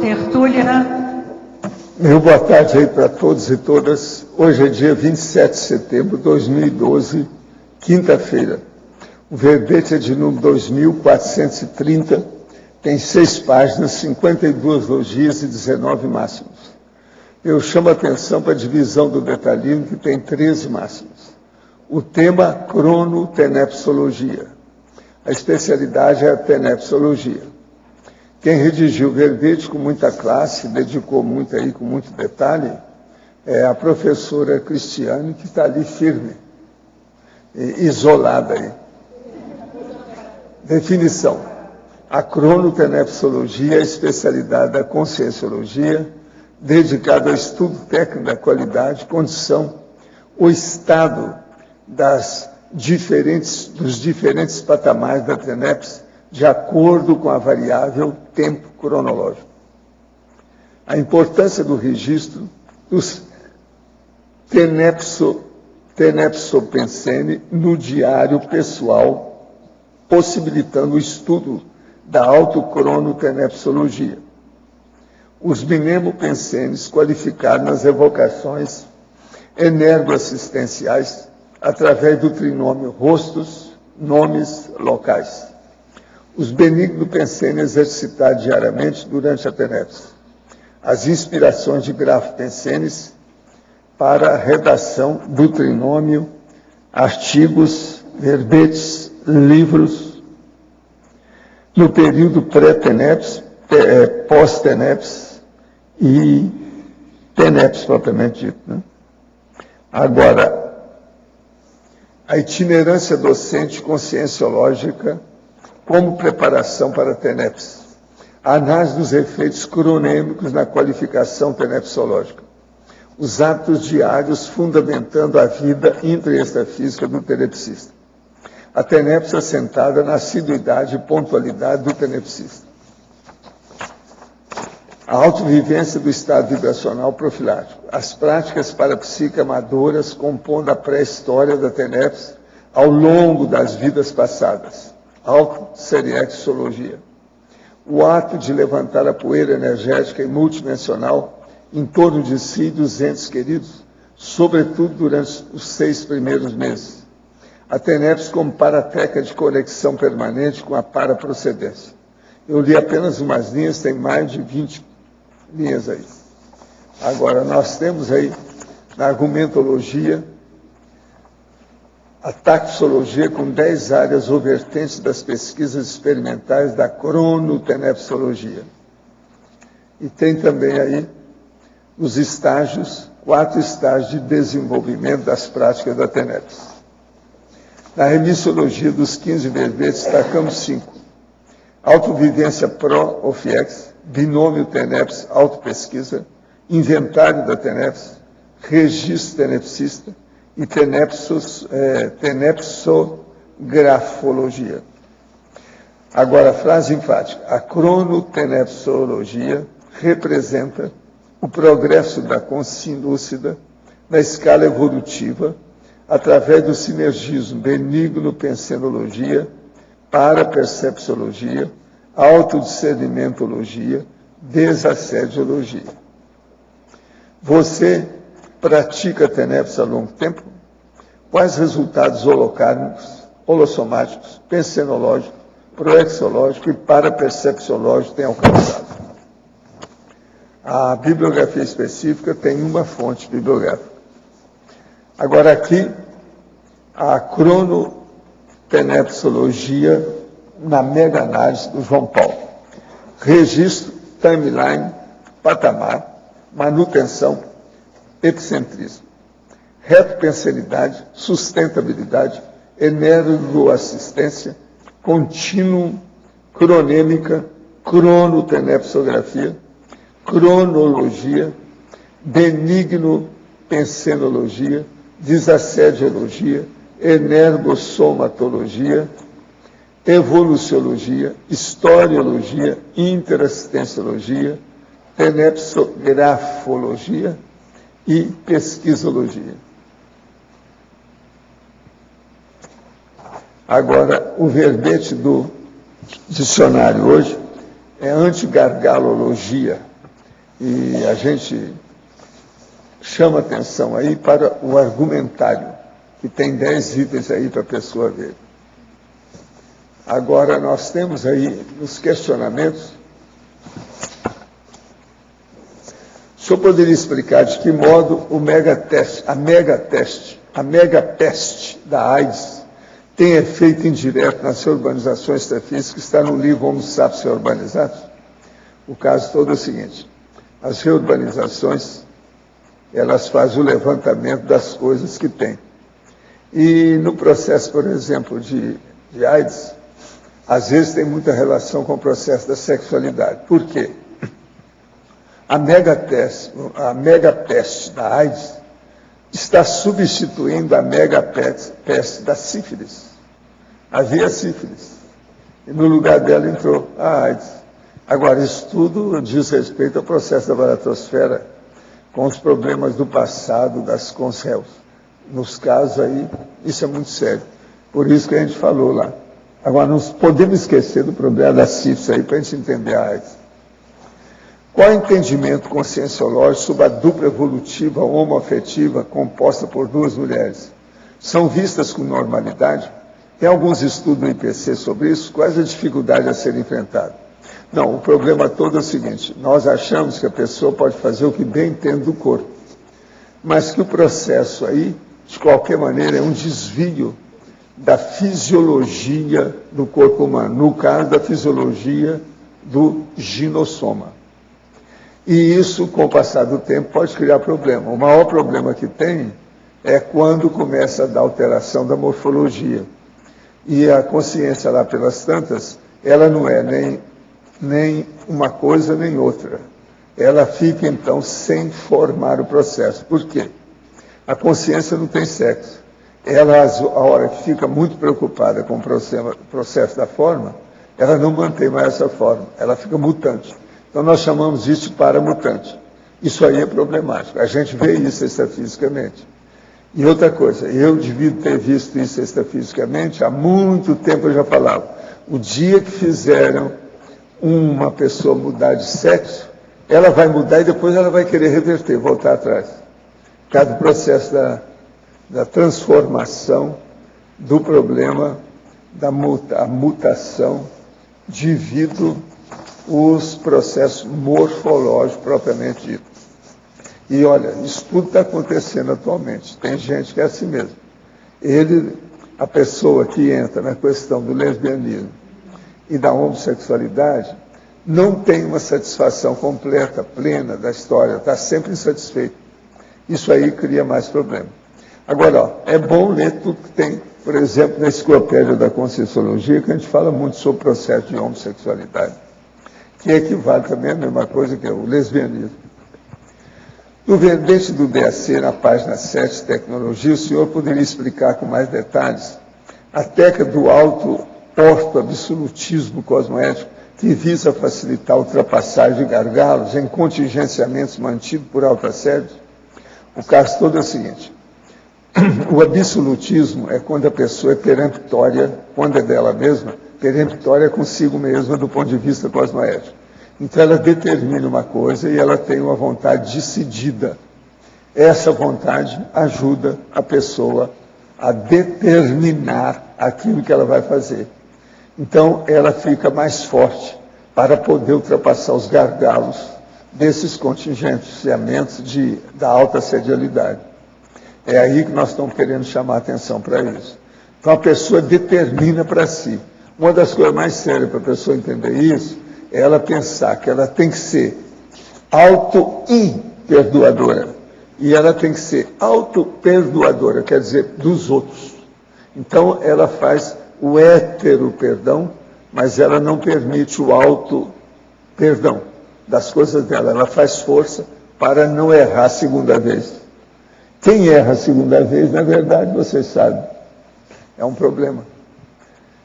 tertúlia. Meu boa tarde aí para todos e todas. Hoje é dia 27 de setembro de 2012, quinta-feira. O verbete é de número 2430, tem 6 páginas, 52 logias e 19 máximos. Eu chamo a atenção para a divisão do detalhismo, que tem 13 máximos. O tema, cronotenepsologia. A especialidade é a tenepsologia. Quem redigiu o verbete com muita classe, dedicou muito aí, com muito detalhe, é a professora Cristiane, que está ali firme, isolada aí. Definição. A cronotenepsologia é a especialidade da conscienciologia, dedicada ao estudo técnico da qualidade, condição, o estado dos diferentes patamares da TENEPS, de acordo com a variável tempo cronológico. A importância do registro dos tenepsopensene no diário pessoal, possibilitando o estudo da autocronotenepsologia. Os mnemopensenes qualificados nas evocações energoassistenciais através do trinômio rostos, nomes, locais. Os benignos pensenes exercitados diariamente durante a TENEPS. As inspirações de grafo pensenes para a redação do trinômio, artigos, verbetes, livros. No período pré-TENEPS, pós-TENEPS e TENEPS propriamente dito, né? Agora, a itinerância docente conscienciológica como preparação para a TENEPS. A análise dos efeitos cronêmicos na qualificação tenepsológica. Os hábitos diários fundamentando a vida intra e extrafísica do tenepsista. A TENEPS assentada na assiduidade e pontualidade do tenepsista. A autovivência do estado vibracional profilático. As práticas parapsíquicas amadoras compondo a pré-história da TENEPS ao longo das vidas passadas. Auto-seriexologia. O ato de levantar a poeira energética e multidimensional em torno de si e dos entes queridos, sobretudo durante os 6 primeiros meses. A TENEPS como parateca de conexão permanente com a paraprocedência. Eu li apenas umas linhas, tem mais de 20 linhas aí. Agora, nós temos aí, na argumentologia, a taxologia com 10 áreas ou vertentes das pesquisas experimentais da cronotenepsologia. E tem também aí os estágios, 4 estágios de desenvolvimento das práticas da TENEPS. Na remissiologia dos 15 verbetes, destacamos 5. Autovivência Pro-OFIEX, binômio TENEPS, autopesquisa, inventário da TENEPS, registro tenepsista, e tenepsografologia. Agora, a frase enfática. A cronotenepsologia representa o progresso da consciência lúcida na escala evolutiva através do sinergismo benigno-pensenologia, parapercepciologia, autodiscernimentologia, desassediologia. Você pratica a TENEPS há longo tempo? Quais resultados holocármicos, holossomáticos, pensenológicos, proexológicos e parapercepciológicos tem alcançado? A bibliografia específica tem uma fonte bibliográfica. Agora aqui, a cronotenepsologia na mega-análise do João Paulo. Registro, timeline, patamar, manutenção, epicentrismo, retopensenidade, sustentabilidade, energoassistência, contínuo, cronêmica, cronotenepsografia, cronologia, benigno-pensenologia, desassediologia, energossomatologia, evoluciologia, historiologia, interassistenciologia, tenepsografologia e pesquisologia. Agora, o verbete do dicionário hoje é antigargalologia, E a gente chama atenção aí para o argumentário, que tem 10 itens aí para a pessoa ver. Agora, nós temos aí nos questionamentos, o senhor poderia explicar de que modo a megapeste da AIDS tem efeito indireto nas reurbanizações extrafísicas, que está no livro Homo Sapiens Reurbanizados? O caso todo é o seguinte: as reurbanizações, elas fazem o levantamento das coisas que tem. E no processo, por exemplo, de AIDS, às vezes tem muita relação com o processo da sexualidade. Por quê? A megapeste da AIDS está substituindo a megapeste da sífilis. Havia sífilis. E no lugar dela entrou a AIDS. Agora, isso tudo diz respeito ao processo da baratosfera, com os problemas do passado das consréus. Nos casos aí, isso é muito sério. Por isso que a gente falou lá. Agora, não podemos esquecer do problema da sífilis aí, para a gente entender a AIDS. Qual é o entendimento conscienciológico sobre a dupla evolutiva homoafetiva composta por duas mulheres? São vistas com normalidade? Tem alguns estudos no IPC sobre isso? Quais as dificuldades a serem enfrentadas? Não, o problema todo é o seguinte: nós achamos que a pessoa pode fazer o que bem entende do corpo, mas que o processo aí, de qualquer maneira, é um desvio da fisiologia do corpo humano, no caso da fisiologia do ginossoma. E isso, com o passar do tempo, pode criar problema. O maior problema que tem é quando começa a dar alteração da morfologia. E a consciência lá pelas tantas, ela não é nem uma coisa nem outra. Ela fica, então, sem formar o processo. Por quê? A consciência não tem sexo. Ela, a hora que fica muito preocupada com o processo da forma, ela não mantém mais essa forma, ela fica mutante. Então, nós chamamos isso de paramutante. Isso aí é problemático. A gente vê isso extrafisicamente. E outra coisa, eu devia ter visto isso extrafisicamente, há muito tempo eu já falava. O dia que fizeram uma pessoa mudar de sexo, ela vai mudar e depois ela vai querer reverter, voltar atrás. Cada processo da transformação do problema, da mutação, devido os processos morfológicos propriamente ditos. E olha, isso tudo está acontecendo atualmente. Tem gente que é assim mesmo. A pessoa que entra na questão do lesbianismo e da homossexualidade não tem uma satisfação completa, plena da história, está sempre insatisfeito. Isso aí cria mais problema. Agora, ó, é bom ler tudo que tem, por exemplo, na Enciclopédia da Conscienciologia, que a gente fala muito sobre o processo de homossexualidade, que equivale também à mesma coisa que é o lesbianismo. No verbete do DAC, na página 7, Tecnologia, o senhor poderia explicar com mais detalhes a técnica do auto-orto-absolutismo cosmoético, que visa facilitar a ultrapassagem de gargalos em contingenciamentos mantidos por autoassédio? O caso todo é o seguinte: o absolutismo é quando a pessoa é peremptória, quando é dela mesma, peremptória consigo mesma do ponto de vista cosmoético. Então ela determina uma coisa e ela tem uma vontade decidida. Essa vontade ajuda a pessoa a determinar aquilo que ela vai fazer. Então ela fica mais forte para poder ultrapassar os gargalos desses contingenciamentos da alta sedialidade. É aí que nós estamos querendo chamar a atenção para isso. Então a pessoa determina para si. Uma das coisas mais sérias para a pessoa entender isso é ela pensar que ela tem que ser auto-imperdoadora. E ela tem que ser auto-perdoadora, quer dizer, dos outros. Então ela faz o hétero-perdão, mas ela não permite o auto-perdão das coisas dela. Ela faz força para não errar a segunda vez. Quem erra a segunda vez, na verdade, vocês sabem, é um problema.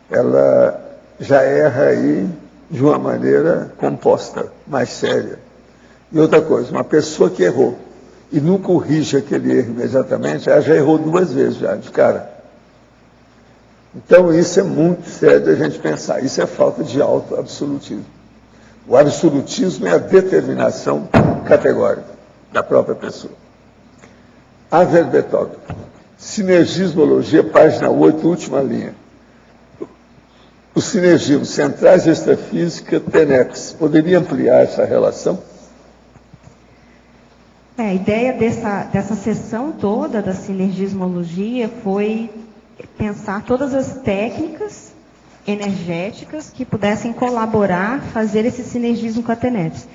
Ela já erra aí de uma maneira composta, mais séria. E outra coisa, uma pessoa que errou e não corrige aquele erro imediatamente, ela já errou 2 vezes já, de cara. Então isso é muito sério da gente pensar. Isso é falta de auto-absolutismo. O absolutismo é a determinação categórica da própria pessoa. Averbetógrafo. Sinergismologia, página 8, última linha. Os sinergismos centrais e extrafísica, TENEPS. Poderia ampliar essa relação? A ideia dessa sessão toda da sinergismologia foi pensar todas as técnicas energéticas que pudessem colaborar, fazer esse sinergismo com a TENEPS.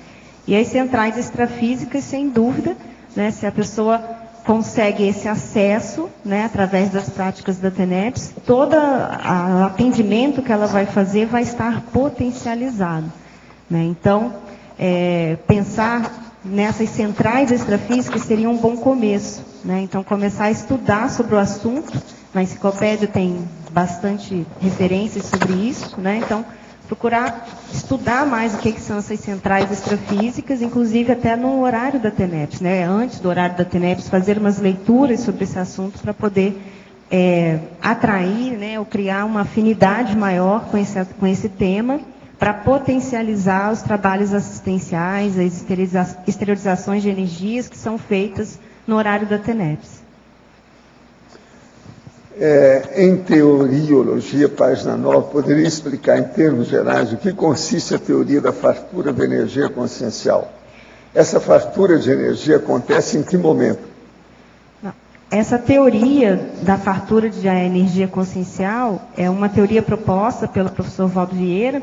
E as centrais extrafísicas, sem dúvida, né, se a pessoa consegue esse acesso, né, através das práticas da TENEPS, todo o atendimento que ela vai fazer vai estar potencializado, né? Então, pensar nessas centrais extrafísicas seria um bom começo, né? Então, começar a estudar sobre o assunto. Na enciclopédia tem bastante referências sobre isso, né? Então, procurar estudar mais o que são essas centrais extrafísicas, inclusive até no horário da TENEPS, né? Antes do horário da TENEPS, fazer umas leituras sobre esse assunto para poder atrair, né, ou criar uma afinidade maior com esse tema, para potencializar os trabalhos assistenciais, as esterilizações de energias que são feitas no horário da TENEPS. Em Teoriologia, página 9, poderia explicar em termos gerais o que consiste a teoria da fartura de energia consciencial? Essa fartura de energia acontece em que momento? Não. Essa teoria da fartura de energia consciencial é uma teoria proposta pelo professor Valdo Vieira,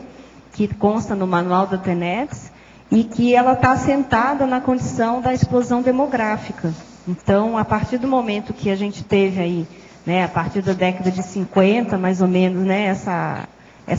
que consta no manual da TENEPS, e que ela está assentada na condição da explosão demográfica. Então, a partir do momento que a gente teve aí, né, a partir da década de 50, mais ou menos, né, essa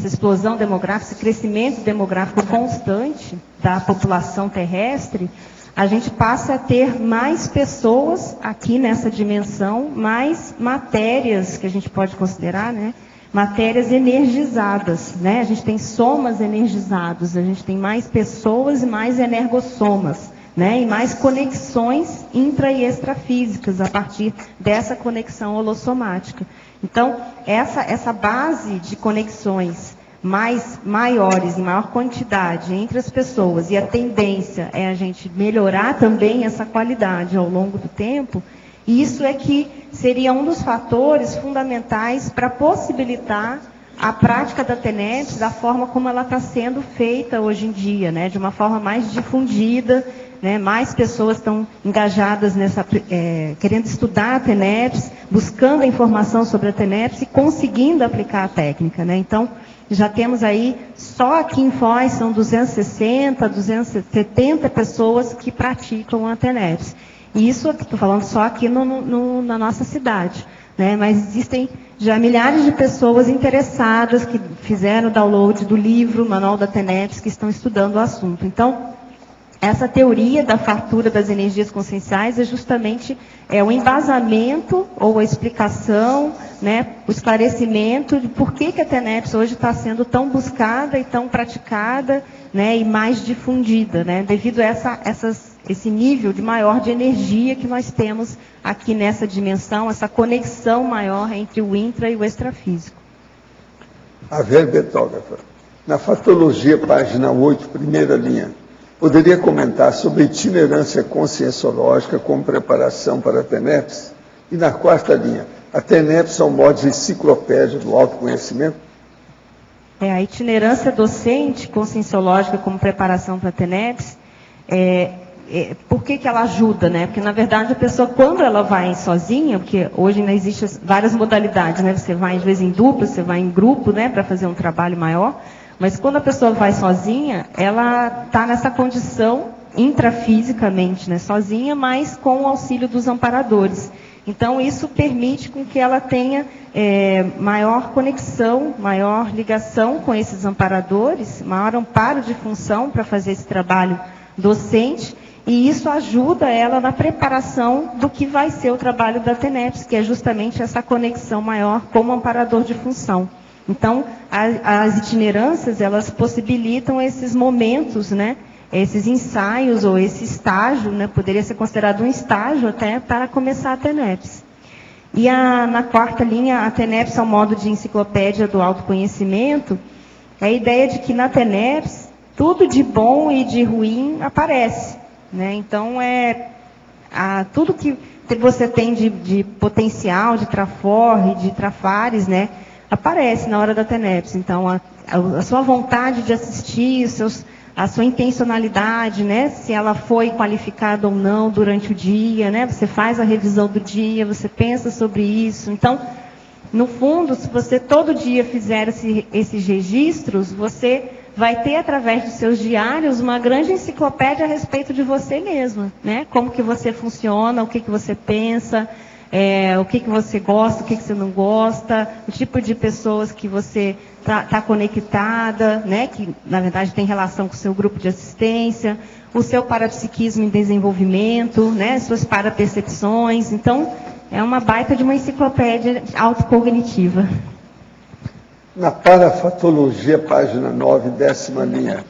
explosão demográfica, esse crescimento demográfico constante da população terrestre, a gente passa a ter mais pessoas aqui nessa dimensão, mais matérias que a gente pode considerar, né, matérias energizadas, né? A gente tem somas energizados, a gente tem mais pessoas e mais energossomas, né? E mais conexões intra e extrafísicas a partir dessa conexão holossomática. Então, essa base de conexões maiores, em maior quantidade entre as pessoas, e a tendência é a gente melhorar também essa qualidade ao longo do tempo. E isso é que seria um dos fatores fundamentais para possibilitar a prática da TENEPS da forma como ela está sendo feita hoje em dia, né? De uma forma mais difundida, né? Mais pessoas estão engajadas querendo estudar a TENEPS, buscando a informação sobre a TENEPS e conseguindo aplicar a técnica, né? Então, já temos aí, só aqui em Foz, são 260, 270 pessoas que praticam a TENEPS. E isso, estou falando só aqui na nossa cidade, né? Mas existem já milhares de pessoas interessadas que fizeram o download do livro, Manual da TENEPS, que estão estudando o assunto. Então, essa teoria da fartura das energias conscienciais é justamente o embasamento ou a explicação, né, o esclarecimento de por que a TENEPS hoje está sendo tão buscada e tão praticada, né, e mais difundida, né, devido a esse nível de maior de energia que nós temos aqui nessa dimensão, essa conexão maior entre o intra e o extrafísico. A verbetógrafa. Na Fatologia, página 8, primeira linha, poderia comentar sobre a itinerância conscienciológica como preparação para a TENEPS? E na quarta linha, a TENEPS é um modo de enciclopédia do autoconhecimento? A itinerância docente conscienciológica como preparação para a TENEPS, por que ela ajuda, né? Porque, na verdade, a pessoa, quando ela vai sozinha, porque hoje ainda existem várias modalidades, né? Você vai, às vezes, em dupla, você vai em grupo, né? Para fazer um trabalho maior. Mas, quando a pessoa vai sozinha, ela está nessa condição intrafisicamente, né? Sozinha, mas com o auxílio dos amparadores. Então, isso permite com que ela tenha maior conexão, maior ligação com esses amparadores, maior amparo de função para fazer esse trabalho docente, e isso ajuda ela na preparação do que vai ser o trabalho da TENEPS, que é justamente essa conexão maior como amparador de função. Então, as itinerâncias, elas possibilitam esses momentos, né, esses ensaios ou esse estágio, né, poderia ser considerado um estágio até para começar a TENEPS. E na quarta linha, a TENEPS é um modo de enciclopédia do autoconhecimento, é a ideia de que na TENEPS tudo de bom e de ruim aparece, né? Então, tudo que você tem de potencial, de trafor, de trafares, né, aparece na hora da TENEPS. Então, a sua vontade de assistir, a sua intencionalidade, né, se ela foi qualificada ou não durante o dia, né, você faz a revisão do dia, você pensa sobre isso. Então, no fundo, se você todo dia fizer esses registros, você vai ter, através dos seus diários, uma grande enciclopédia a respeito de você mesma, né? Como que você funciona, o que você pensa, o que você gosta, o que você não gosta, o tipo de pessoas que você está conectada, né? Que, na verdade, tem relação com o seu grupo de assistência, o seu parapsiquismo em desenvolvimento, né? Suas parapercepções. Então, é uma baita de uma enciclopédia autocognitiva. Na parafatologia, página 9, 10ª linha,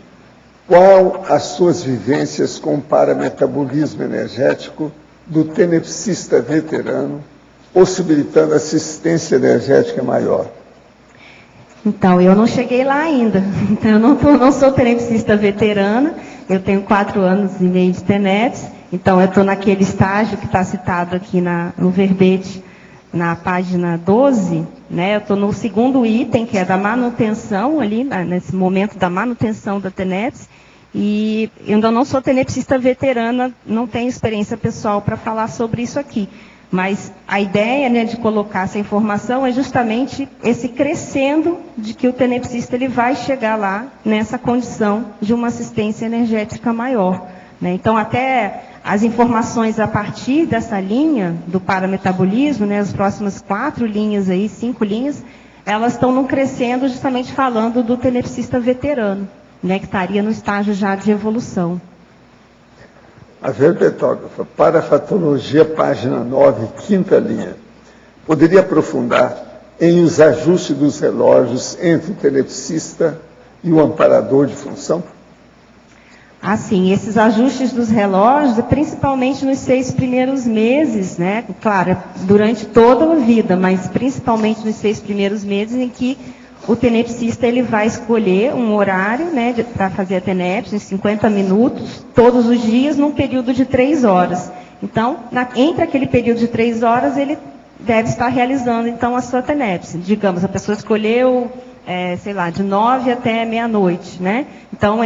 qual as suas vivências com o parametabolismo energético do tenepsista veterano, possibilitando assistência energética maior? Então, eu não cheguei lá ainda. Então, eu não sou tenepsista veterana, eu tenho 4 anos e meio de TENEPS, então eu estou naquele estágio que está citado aqui no verbete, na página 12, né? Eu estou no segundo item, que é da manutenção, ali, nesse momento da manutenção da TENEPS, e eu ainda não sou tenepsista veterana, não tenho experiência pessoal para falar sobre isso aqui. Mas a ideia, né, de colocar essa informação é justamente esse crescendo de que o tenepsista ele vai chegar lá nessa condição de uma assistência energética maior, né? Então, até as informações a partir dessa linha do parametabolismo, né, as próximas 4 linhas aí, 5 linhas, elas estão num crescendo justamente falando do tenepsista veterano, né, que estaria no estágio já de evolução. A verbetógrafa, parafatologia, página 9, 5ª linha. Poderia aprofundar em os ajustes dos relógios entre o tenepsista e o amparador de função? Assim, esses ajustes dos relógios, principalmente nos 6 primeiros meses, né? Claro, durante toda a vida, mas principalmente nos 6 primeiros meses em que o tenepsista ele vai escolher um horário, né, para fazer a TENEPS, em 50 minutos, todos os dias, num período de 3 horas. Então, entre aquele período de 3 horas, ele deve estar realizando, então, a sua TENEPS. Digamos, a pessoa escolheu, de 9 até meia-noite, né? Então,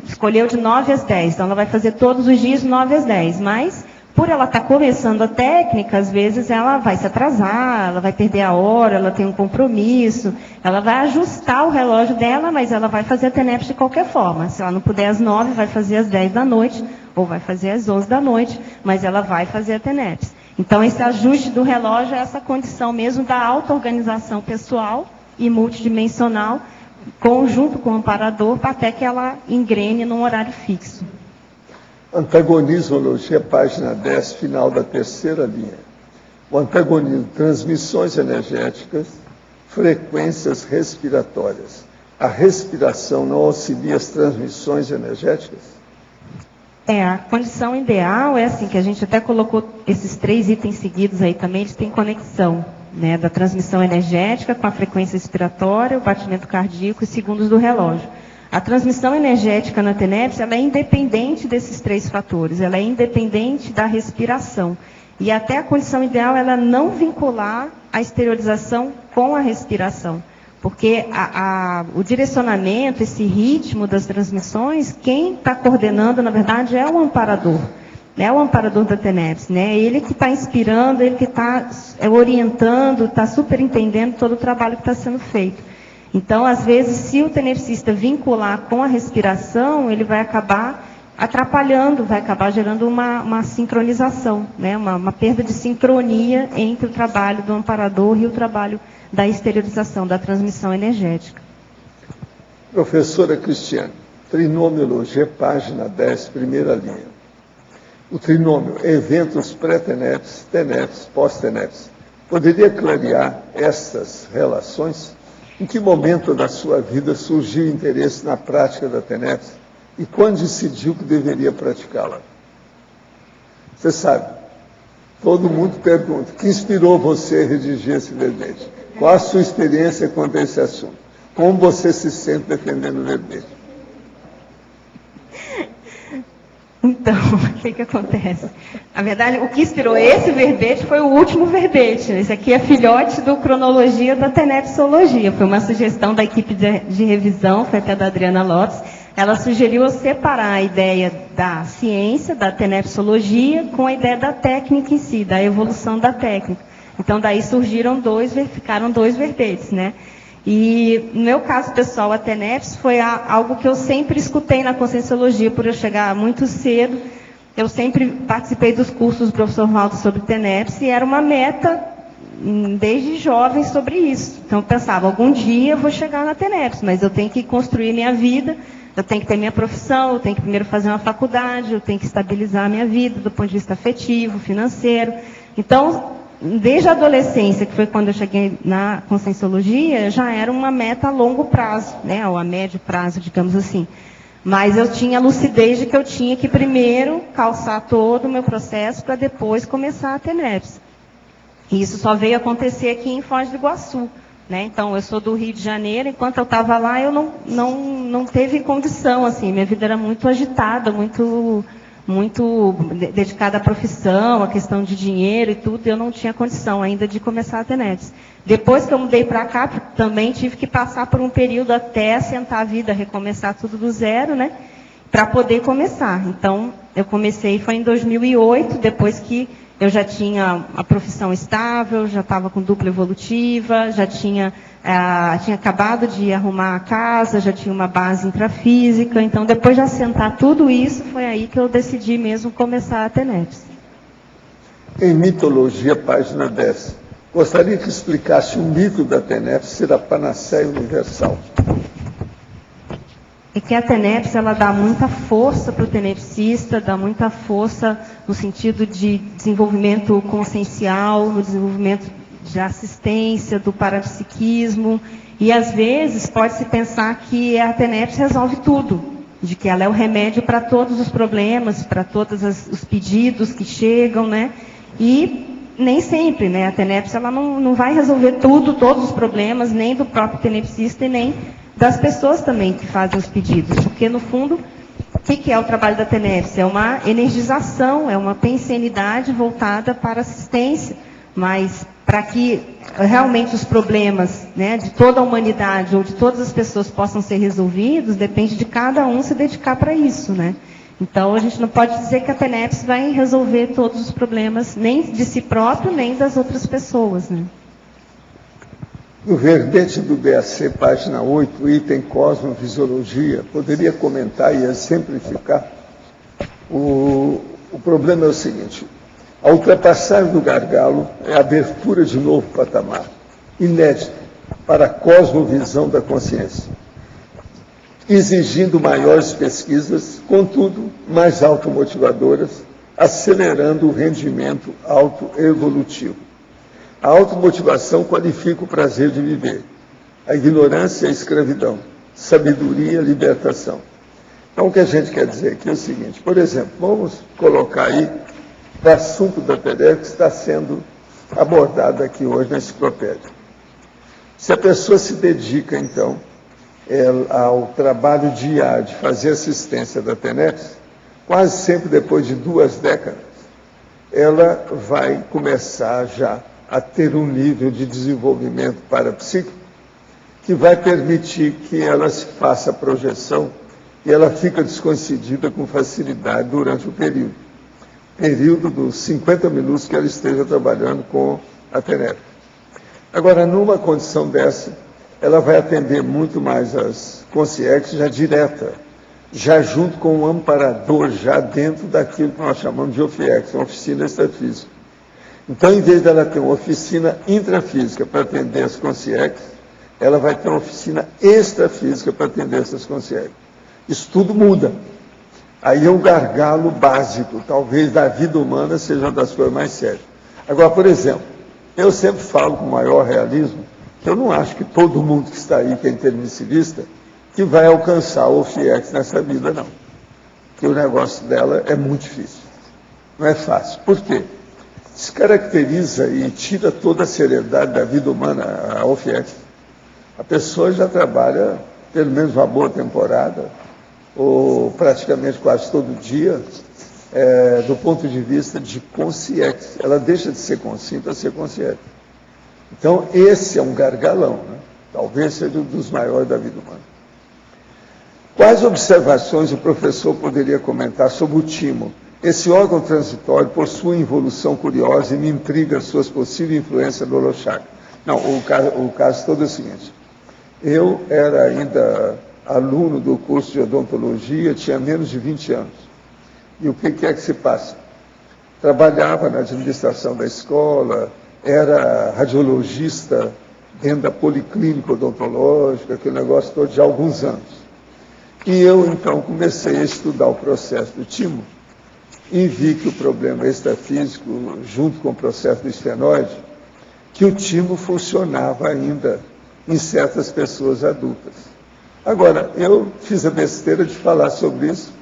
escolheu de 9 às 10. Então, ela vai fazer todos os dias de 9 às 10. Mas, por ela estar começando a técnica, às vezes ela vai se atrasar, ela vai perder a hora, ela tem um compromisso, ela vai ajustar o relógio dela, mas ela vai fazer a TENEPS de qualquer forma. Se ela não puder às 9, vai fazer às 10 da noite, ou vai fazer às 11 da noite, mas ela vai fazer a TENEPS. Então, esse ajuste do relógio é essa condição mesmo da auto-organização pessoal e multidimensional, conjunto com o amparador, até que ela engrene num horário fixo. Antagonismologia, página 10, final da 3ª linha. O antagonismo, transmissões energéticas, frequências respiratórias. A respiração não auxilia as transmissões energéticas? A condição ideal é assim, que a gente até colocou esses 3 itens seguidos aí também, eles têm conexão, né, da transmissão energética com a frequência respiratória, o batimento cardíaco e segundos do relógio. A transmissão energética na TENEPS, ela é independente desses 3 fatores, ela é independente da respiração. E até a condição ideal é ela não vincular a exteriorização com a respiração. Porque o direcionamento, esse ritmo das transmissões, quem está coordenando, na verdade, é o amparador. É o amparador da TENEPS, né? Ele que está inspirando, ele que está orientando, está superintendendo todo o trabalho que está sendo feito. Então, às vezes, se o tenepsista vincular com a respiração, ele vai acabar atrapalhando, vai acabar gerando uma sincronização, né? Uma perda de sincronia entre o trabalho do amparador e o trabalho da exteriorização, da transmissão energética. Professora Cristiane, trinomiologia, página 10, 1ª linha. O trinômio, eventos pré-TENEPS, TENEPS, pós-TENEPS. Poderia clarear essas relações? Em que momento da sua vida surgiu o interesse na prática da TENEPS e quando decidiu que deveria praticá-la? Você sabe, todo mundo pergunta, o que inspirou você a redigir esse verbete? Qual a sua experiência quanto a esse assunto? Como você se sente defendendo o verbete? Então, o que acontece? Na verdade, o que inspirou esse verbete foi o último verbete. Esse aqui é filhote do Cronologia da Tenepsologia. Foi uma sugestão da equipe de revisão, foi até da Adriana Lopes. Ela sugeriu eu separar a ideia da ciência, da tenepsologia, com a ideia da técnica em si, da evolução da técnica. Então, daí ficaram dois verbetes, né? E, no meu caso pessoal, a TENEPS foi algo que eu sempre escutei na Conscienciologia, por eu chegar muito cedo. Eu sempre participei dos cursos do professor Valdo sobre TENEPS, e era uma meta, desde jovem, sobre isso. Então, eu pensava, algum dia eu vou chegar na TENEPS, mas eu tenho que construir minha vida, eu tenho que ter minha profissão, eu tenho que primeiro fazer uma faculdade, eu tenho que estabilizar a minha vida do ponto de vista afetivo, financeiro. Então, desde a adolescência, que foi quando eu cheguei na Conscienciologia, já era uma meta a longo prazo, né, ou a médio prazo, digamos assim. Mas eu tinha a lucidez de que eu tinha que primeiro calçar todo o meu processo para depois começar a TENEPS. E isso só veio acontecer aqui em Foz do Iguaçu, né? Então, eu sou do Rio de Janeiro, enquanto eu estava lá, eu não teve condição, assim, minha vida era muito agitada, muito dedicada à profissão, à questão de dinheiro e tudo, eu não tinha condição ainda de começar a TENEPS. Depois que eu mudei para cá, também tive que passar por um período até assentar a vida, recomeçar tudo do zero, né? Para poder começar. Então, eu comecei, foi em 2008, depois que eu já tinha a profissão estável, já estava com dupla evolutiva, já tinha acabado de arrumar a casa, já tinha uma base intrafísica. Então, depois de assentar tudo isso, foi aí que eu decidi mesmo começar a TENEPS. Em Mitologia, página 10. Gostaria que explicasse o mito da TENEPS ser a panaceia universal. É que a TENEPS, ela dá muita força para o tenepsista, dá muita força no sentido de desenvolvimento consciencial, no desenvolvimento de assistência, do parapsiquismo, e às vezes pode-se pensar que a TENEPS resolve tudo, de que ela é o remédio para todos os problemas, para todos os pedidos que chegam, né? E nem sempre, né? A TENEPS, ela não vai resolver tudo, todos os problemas, nem do próprio tenepsista e nem das pessoas também que fazem os pedidos, porque no fundo, o que é o trabalho da TENEPS? É uma energização, é uma pensenidade voltada para assistência, mas para que realmente os problemas, né, de toda a humanidade ou de todas as pessoas possam ser resolvidos, depende de cada um se dedicar para isso, né? Então, a gente não pode dizer que a TENEPS vai resolver todos os problemas, nem de si próprio, nem das outras pessoas, né? No verbete do BAC, página 8, item Cosmovisiologia, poderia comentar e exemplificar? O problema é o seguinte: a ultrapassagem do gargalo é a abertura de novo patamar, inédito, para a cosmovisão da consciência, exigindo maiores pesquisas, contudo, mais automotivadoras, acelerando o rendimento autoevolutivo. A automotivação qualifica o prazer de viver. A ignorância é a escravidão. Sabedoria é a libertação. Então, o que a gente quer dizer aqui é o seguinte: por exemplo, vamos colocar aí o assunto da TENEPS que está sendo abordado aqui hoje na enciclopédia. Se a pessoa se dedica, então, ao trabalho diário de fazer assistência da TENEPS, quase sempre depois de 2 décadas, ela vai começar já a ter um nível de desenvolvimento parapsíquico que vai permitir que ela se faça a projeção e ela fica descoincidida com facilidade durante o período dos 50 minutos que ela esteja trabalhando com a TENEPS. Agora, numa condição dessa, ela vai atender muito mais as consciências já direta, já junto com o amparador, já dentro daquilo que nós chamamos de OFIEX, uma oficina extrafísica. Então, em vez dela ter uma oficina intrafísica para atender as consciências, ela vai ter uma oficina extrafísica para atender essas consciências. Isso tudo muda. Aí é um gargalo básico, talvez da vida humana seja uma das coisas mais sérias. Agora, por exemplo, eu sempre falo com o maior realismo que eu não acho que todo mundo que está aí, que é intermissivista, que vai alcançar o OFIEX nessa vida, não. Porque o negócio dela é muito difícil. Não é fácil. Por quê? Descaracteriza e tira toda a seriedade da vida humana a OFIEX. A pessoa já trabalha pelo menos uma boa temporada, ou praticamente quase todo dia, do ponto de vista de consciência. Ela deixa de ser consciente para ser consciente. Então, esse é um gargalão, né? Talvez seja um dos maiores da vida humana. Quais observações o professor poderia comentar sobre o timo? Esse órgão transitório, por sua involução curiosa, e me intriga suas possíveis influências no holochakra. Não, o caso todo é o seguinte. Eu era ainda aluno do curso de odontologia, tinha menos de 20 anos. E o que é que se passa? Trabalhava na administração da escola, era radiologista dentro da policlínica odontológica, aquele negócio todo de alguns anos. E eu, então, comecei a estudar o processo do timo e vi que o problema extrafísico, junto com o processo do esfenoide, que o timo funcionava ainda em certas pessoas adultas. Agora, eu fiz a besteira de falar sobre isso,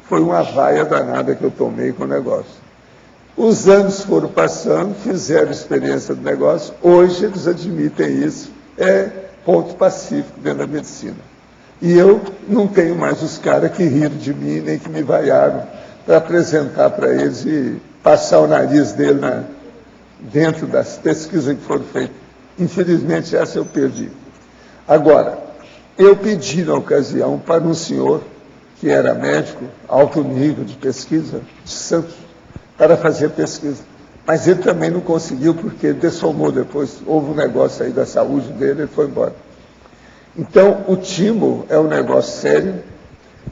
foi uma vaia danada que eu tomei com o negócio. Os anos foram passando, fizeram experiência do negócio, hoje eles admitem isso, é ponto pacífico dentro da medicina. E eu não tenho mais os caras que riram de mim, nem que me vaiaram, para apresentar para eles e passar o nariz dele dentro das pesquisas que foram feitas. Infelizmente, essa eu perdi. Agora, eu pedi na ocasião para um senhor, que era médico, alto nível de pesquisa, de Santos, para fazer pesquisa. Mas ele também não conseguiu, porque ele dessomou depois, houve um negócio aí da saúde dele, ele foi embora. Então, o timo é um negócio sério,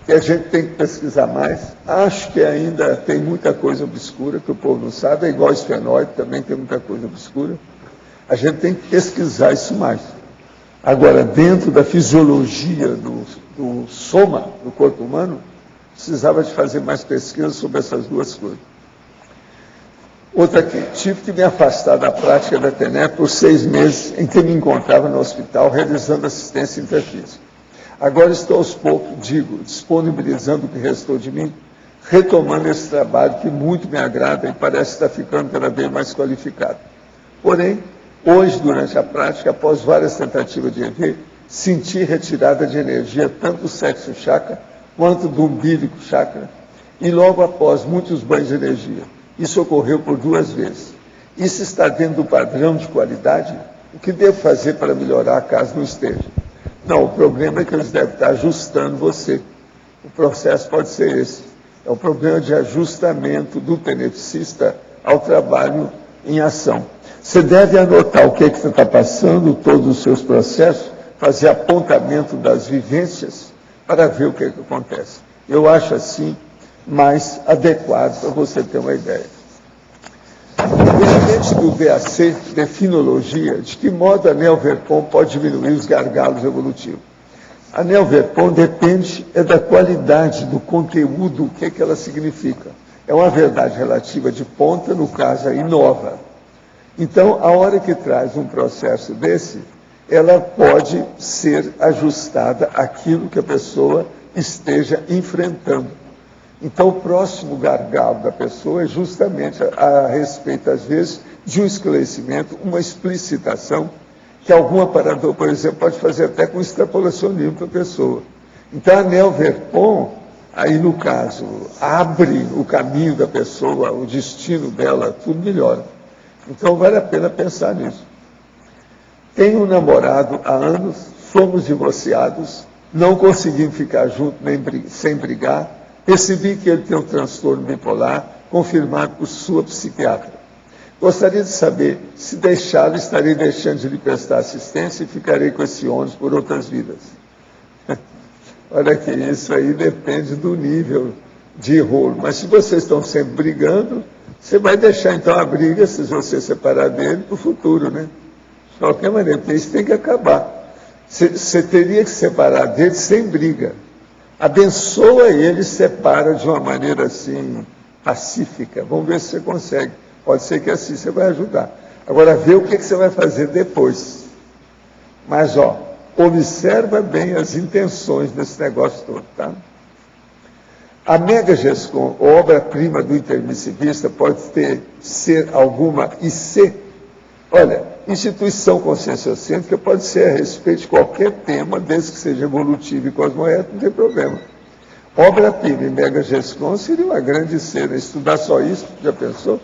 que a gente tem que pesquisar mais. Acho que ainda tem muita coisa obscura, que o povo não sabe, é igual o esfenoide, também tem muita coisa obscura. A gente tem que pesquisar isso mais. Agora, dentro da fisiologia do soma, do corpo humano, precisava de fazer mais pesquisa sobre essas duas coisas. Outra aqui, tive que me afastar da prática da TENEP por 6 meses em que me encontrava no hospital realizando assistência intrafísica. Agora estou aos poucos, disponibilizando o que restou de mim, retomando esse trabalho que muito me agrada e parece estar ficando cada vez mais qualificado. Porém, hoje, durante a prática, após várias tentativas de EV, senti retirada de energia tanto do sexo chakra quanto do umbilico chakra, e logo após muitos banhos de energia. Isso ocorreu por 2 vezes. Isso está dentro do padrão de qualidade? O que devo fazer para melhorar caso não esteja? Não, o problema é que eles devem estar ajustando você. O processo pode ser esse. É o problema de ajustamento do tenepsista ao trabalho em ação. Você deve anotar o que você está passando, todos os seus processos, fazer apontamento das vivências para ver o que acontece. Eu acho assim mais adequado para você ter uma ideia. Independente do VAC, definologia, de que modo a Neo-Verpon pode diminuir os gargalos evolutivos. A Neo-Verpon depende da qualidade do conteúdo, o que ela significa. É uma verdade relativa de ponta, no caso aí, nova. Então, a hora que traz um processo desse, ela pode ser ajustada àquilo que a pessoa esteja enfrentando. Então, o próximo gargalo da pessoa é justamente a respeito, às vezes, de um esclarecimento, uma explicitação, que algum aparador, por exemplo, pode fazer até com extrapolacionismo para a pessoa. Então, a Neo-Verpon, aí no caso, abre o caminho da pessoa, o destino dela, tudo melhora. Então, vale a pena pensar nisso. Tenho um namorado há anos, somos divorciados, não conseguimos ficar juntos sem brigar. Percebi que ele tem um transtorno bipolar, confirmado por sua psiquiatra. Gostaria de saber se deixá-lo, estarei deixando de lhe prestar assistência e ficarei com esse ônus por outras vidas. Olha que isso aí depende do nível de rolo. Mas se vocês estão sempre brigando, você vai deixar então a briga, se você separar dele, para o futuro, né? De qualquer maneira, porque isso tem que acabar. Você teria que separar dele sem briga. Abençoa ele e separa de uma maneira assim, pacífica. Vamos ver se você consegue. Pode ser que assim você vai ajudar. Agora, vê o que você vai fazer depois. Mas, observa bem as intenções desse negócio todo, tá? A Mega Gescom, obra-prima do intermissivista, pode ser alguma IC? Olha, instituição conscienciocêntrica pode ser a respeito de qualquer tema, desde que seja evolutivo e cosmoético, não tem problema. Obra-prima e mega-gescon seria uma grande cena. Estudar só isso, já pensou?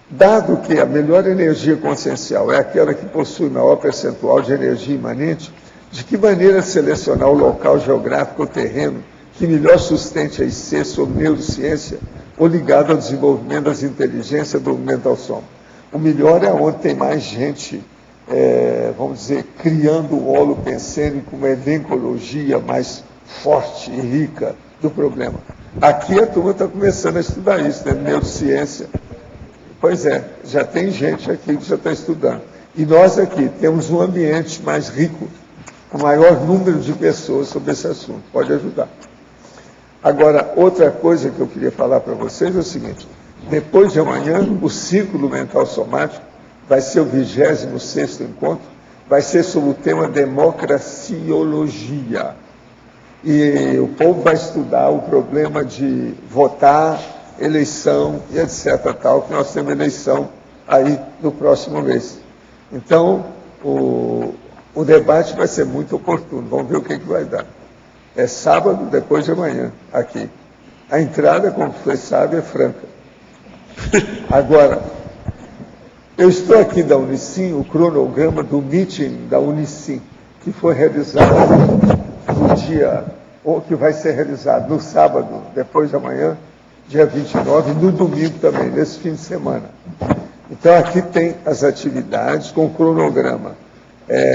Dado que a melhor energia consciencial é aquela que possui maior percentual de energia imanente, de que maneira selecionar o local geográfico ou terreno que melhor sustente a IC sobre neurociência ou ligado ao desenvolvimento das inteligências do mental som? O melhor é onde tem mais gente, vamos dizer, criando o holopensênico, uma evencologia mais forte e rica do problema. Aqui a turma está começando a estudar isso, né? Neurociência. Pois é, já tem gente aqui que já está estudando. E nós aqui temos um ambiente mais rico, com maior número de pessoas sobre esse assunto. Pode ajudar. Agora, outra coisa que eu queria falar para vocês é o seguinte: depois de amanhã, o Círculo Mental Somático vai ser o 26º encontro, vai ser sobre o tema democraciologia. E o povo vai estudar o problema de votar, eleição e etc. Tal, que nós temos eleição aí no próximo mês. Então, o debate vai ser muito oportuno. Vamos ver o que vai dar. É sábado, depois de amanhã, aqui. A entrada, como você sabe, é franca. Agora, eu estou aqui da Unicim, o cronograma do meeting da Unicim, que foi realizado no dia, ou que vai ser realizado no sábado, depois de amanhã, dia 29, e no domingo também, nesse fim de semana. Então, aqui tem as atividades com o cronograma.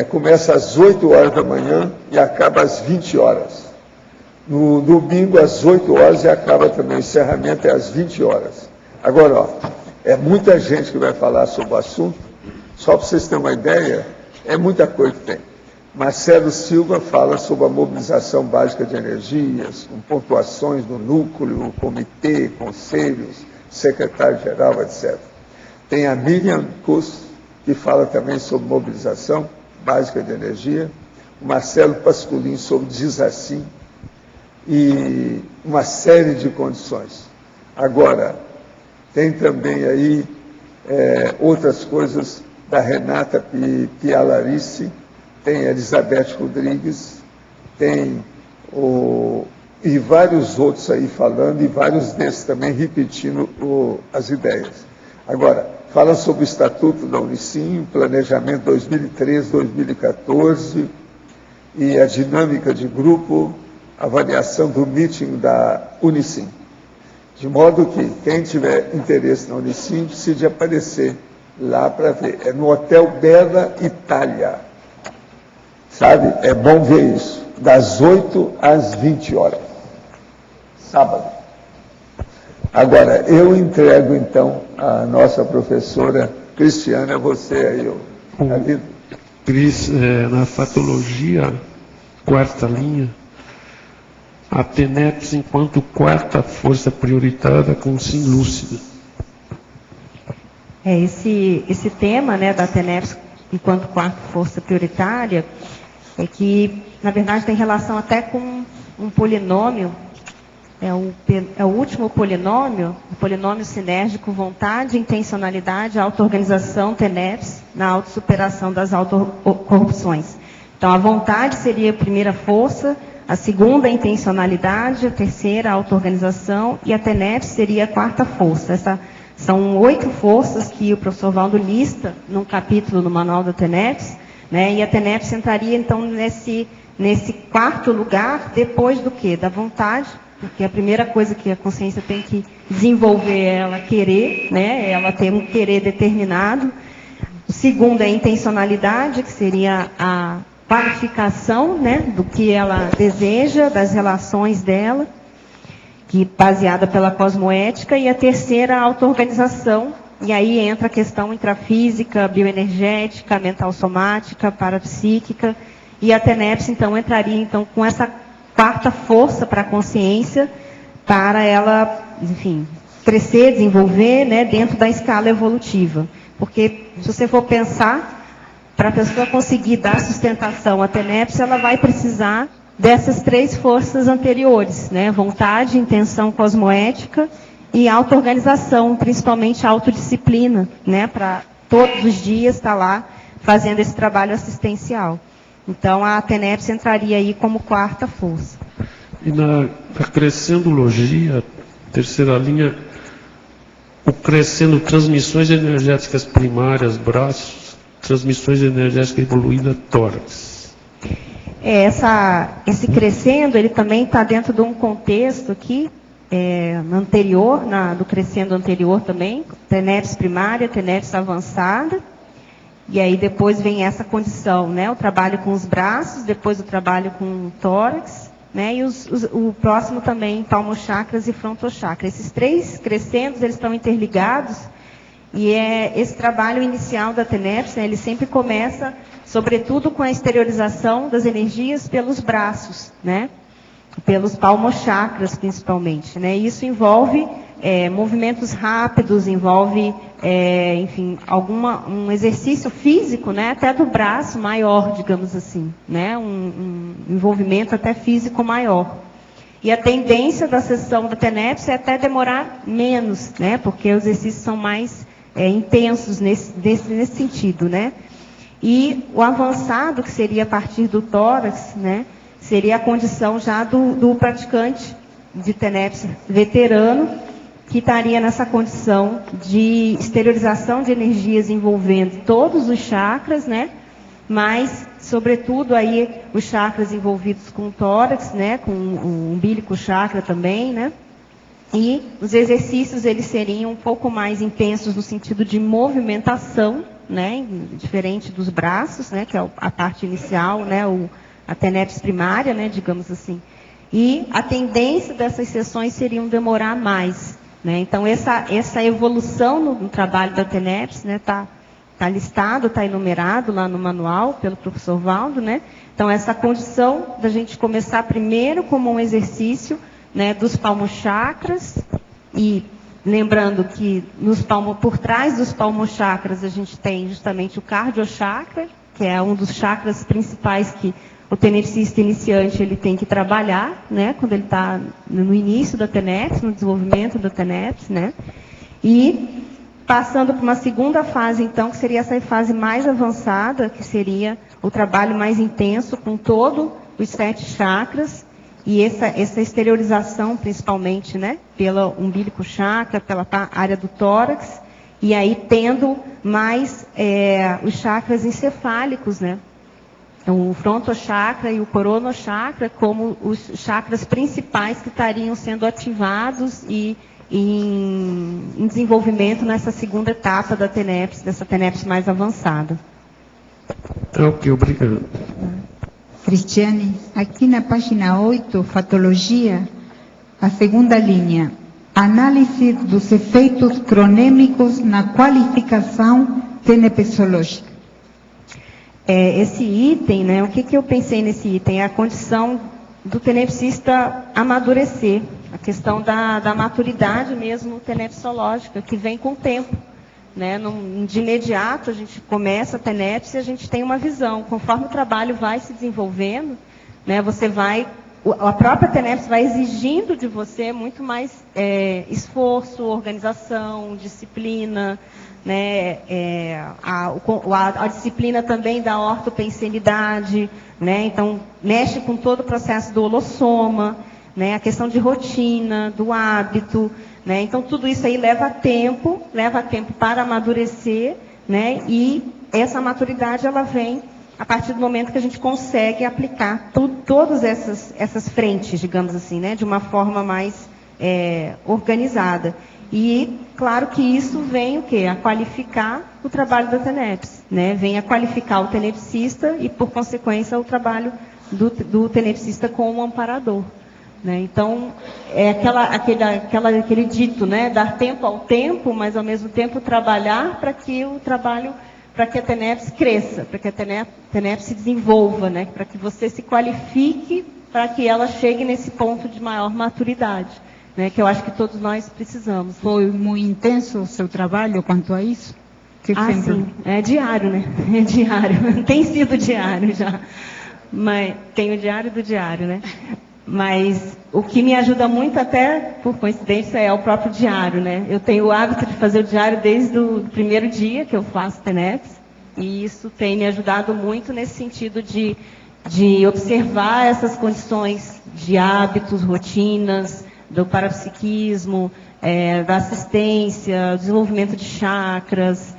Começa às 8 horas da manhã e acaba às 20 horas. No domingo, às 8 horas, e acaba também, o encerramento é às 20 horas. Agora, ó, é muita gente que vai falar sobre o assunto. Só para vocês terem uma ideia, é muita coisa que tem. Marcelo Silva fala sobre a mobilização básica de energias, com pontuações no núcleo, comitê, conselhos, secretário-geral, etc. Tem a Miriam Kuss, que fala também sobre mobilização básica de energia. O Marcelo Pasculin sobre Desassim, e uma série de condições. Agora, tem também aí outras coisas da Renata Pialarice, tem a Elizabeth Rodrigues, tem e vários outros aí falando, e vários desses também repetindo as ideias. Agora, fala sobre o Estatuto da Unicim, planejamento 2013-2014, e a dinâmica de grupo, avaliação do meeting da Unicim. De modo que quem tiver interesse na Unicim precisa aparecer lá para ver. É no Hotel Bela Itália. Sabe? É bom ver isso. Das 8 às 20 horas. Sábado. Agora, eu entrego então a nossa professora Cristiana, você aí, Cris, na patologia, quarta linha, a TENEPS enquanto quarta força prioritária com sim lúcida. Esse tema, né, da TENEPS enquanto quarta força prioritária, é que, na verdade, tem relação até com um polinômio, é o último polinômio, o polinômio sinérgico vontade, intencionalidade, auto-organização, TENEPS, na autossuperação das autocorrupções. Então, a vontade seria a primeira força, a segunda, a intencionalidade, a terceira, a auto-organização, e a TENEPS seria a quarta força. São 8 forças que o professor Valdo lista num capítulo no Manual da TENEPS, né? E a TENEPS entraria, então, nesse quarto lugar, depois do quê? Da vontade, porque a primeira coisa que a consciência tem que desenvolver é ela querer, né? Ela tem um querer determinado. O segundo é a intencionalidade, que seria a qualificação, né, do que ela deseja, das relações dela, que baseada pela cosmoética. E a terceira, a auto-organização, e aí entra a questão intrafísica, bioenergética, mental somática, parapsíquica, e a TENEPS, então, entraria então, com essa quarta força para a consciência, para ela, enfim, crescer, desenvolver, né, dentro da escala evolutiva. Porque, se você for pensar, para a pessoa conseguir dar sustentação à TENEPS, ela vai precisar dessas 3 forças anteriores, né? Vontade, intenção cosmoética e auto-organização, principalmente autodisciplina, né? Para todos os dias estar lá fazendo esse trabalho assistencial. Então, a TENEPS entraria aí como quarta força. E na crescendologia, terceira linha, o crescendo transmissões energéticas primárias, braços, transmissões energéticas evoluídas, tórax. Esse crescendo, ele também está dentro de um contexto aqui, anterior, do crescendo anterior também, TENEPS primária, TENEPS avançada, e aí depois vem essa condição, né? O trabalho com os braços, depois o trabalho com o tórax, né? E o próximo também, palmochakras e frontochakras. Esses três crescendos, eles estão interligados, e esse trabalho inicial da TENEPS, né, ele sempre começa, sobretudo, com a exteriorização das energias pelos braços, né? Pelos palmochakras, principalmente, né? E isso envolve movimentos rápidos, envolve, enfim, um exercício físico, né? Até do braço maior, digamos assim, né? Um envolvimento até físico maior. E a tendência da sessão da TENEPS é até demorar menos, né? Porque os exercícios são mais intensos nesse sentido, né? E o avançado, que seria a partir do tórax, né? Seria a condição já do praticante de TENEPS veterano, que estaria nessa condição de exteriorização de energias envolvendo todos os chakras, né? Mas, sobretudo, aí os chakras envolvidos com o tórax, né? Com o umbilical chakra também, né? E os exercícios, eles seriam um pouco mais intensos no sentido de movimentação, né? Diferente dos braços, né? Que é a parte inicial, né? A TENEPS primária, né? Digamos assim. E a tendência dessas sessões seriam demorar mais, né? Então, essa evolução no trabalho da TENEPS, né? Tá listado, está enumerado lá no manual pelo professor Valdo, né? Então, essa condição da gente começar primeiro como um exercício, né, dos palmochakras, e lembrando que por trás dos palmochakras a gente tem justamente o cardiochakra, que é um dos chakras principais que o tenepsista iniciante ele tem que trabalhar, né, quando ele está no início da TENEPS, no desenvolvimento da TENEPS, né, e passando para uma segunda fase, então, que seria essa fase mais avançada, que seria o trabalho mais intenso com todos os 7 chakras, e essa exteriorização, principalmente, né, pelo umbilical chakra, pela área do tórax, e aí tendo mais os chakras encefálicos, né, o frontochakra e o coronochakra como os chakras principais que estariam sendo ativados e em desenvolvimento nessa segunda etapa da TENEPS, dessa TENEPS mais avançada. Ok, obrigado. Cristiane, aqui na página 8, Fatologia, a segunda linha, análise dos efeitos cronêmicos na qualificação tenepsológica. Esse item, né, o que eu pensei nesse item? É a condição do tenepsista amadurecer, a questão da maturidade mesmo tenepsológica, que vem com o tempo. Né? De imediato, a gente começa a TENEPS e a gente tem uma visão. Conforme o trabalho vai se desenvolvendo, né, a própria TENEPS vai exigindo de você muito mais esforço, organização, disciplina, né, a disciplina também da ortopensenidade, né, então mexe com todo o processo do holossoma, né, a questão de rotina, do hábito, né, então tudo isso aí leva tempo para amadurecer, né, e essa maturidade ela vem a partir do momento que a gente consegue aplicar todas essas frentes, digamos assim, né, de uma forma mais organizada. E, claro que isso vem o quê? A qualificar o trabalho da TENEPS, né? Vem a qualificar o tenepsista e, por consequência, o trabalho do tenepsista como amparador. Né? Então, é aquele dito, né? Dar tempo ao tempo, mas, ao mesmo tempo, trabalhar para que a TENEPS cresça, para que a TENEPS se desenvolva, né? Para que você se qualifique, para que ela chegue nesse ponto de maior maturidade. Né, que eu acho que todos nós precisamos. Foi muito intenso o seu trabalho quanto a isso? Sim, é diário, né? É diário, tem sido diário já. Mas tem o diário do diário, né? Mas o que me ajuda muito, até por coincidência, é o próprio diário, né? Eu tenho o hábito de fazer o diário desde o primeiro dia que eu faço TENEPS, e isso tem me ajudado muito nesse sentido de observar essas condições de hábitos, rotinas, do parapsiquismo, da assistência, desenvolvimento de chakras,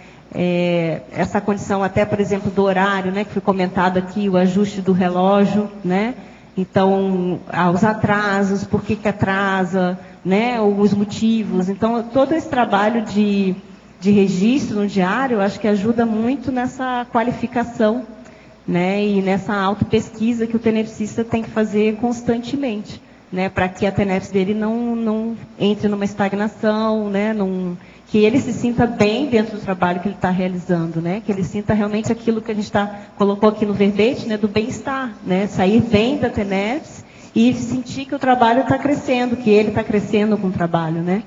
essa condição até, por exemplo, do horário, né, que foi comentado aqui, o ajuste do relógio, né? Então, os atrasos, por que atrasa, né, os motivos. Então, todo esse trabalho de registro no diário, eu acho que ajuda muito nessa qualificação, né, e nessa autopesquisa que o tenepsista tem que fazer constantemente, né, para que a tenepse dele não entre numa estagnação, né, que ele se sinta bem dentro do trabalho que ele está realizando, né, que ele sinta realmente aquilo que a gente colocou aqui no verbete, né, do bem-estar, né, sair bem da tenepse e sentir que o trabalho está crescendo, que ele está crescendo com o trabalho, né.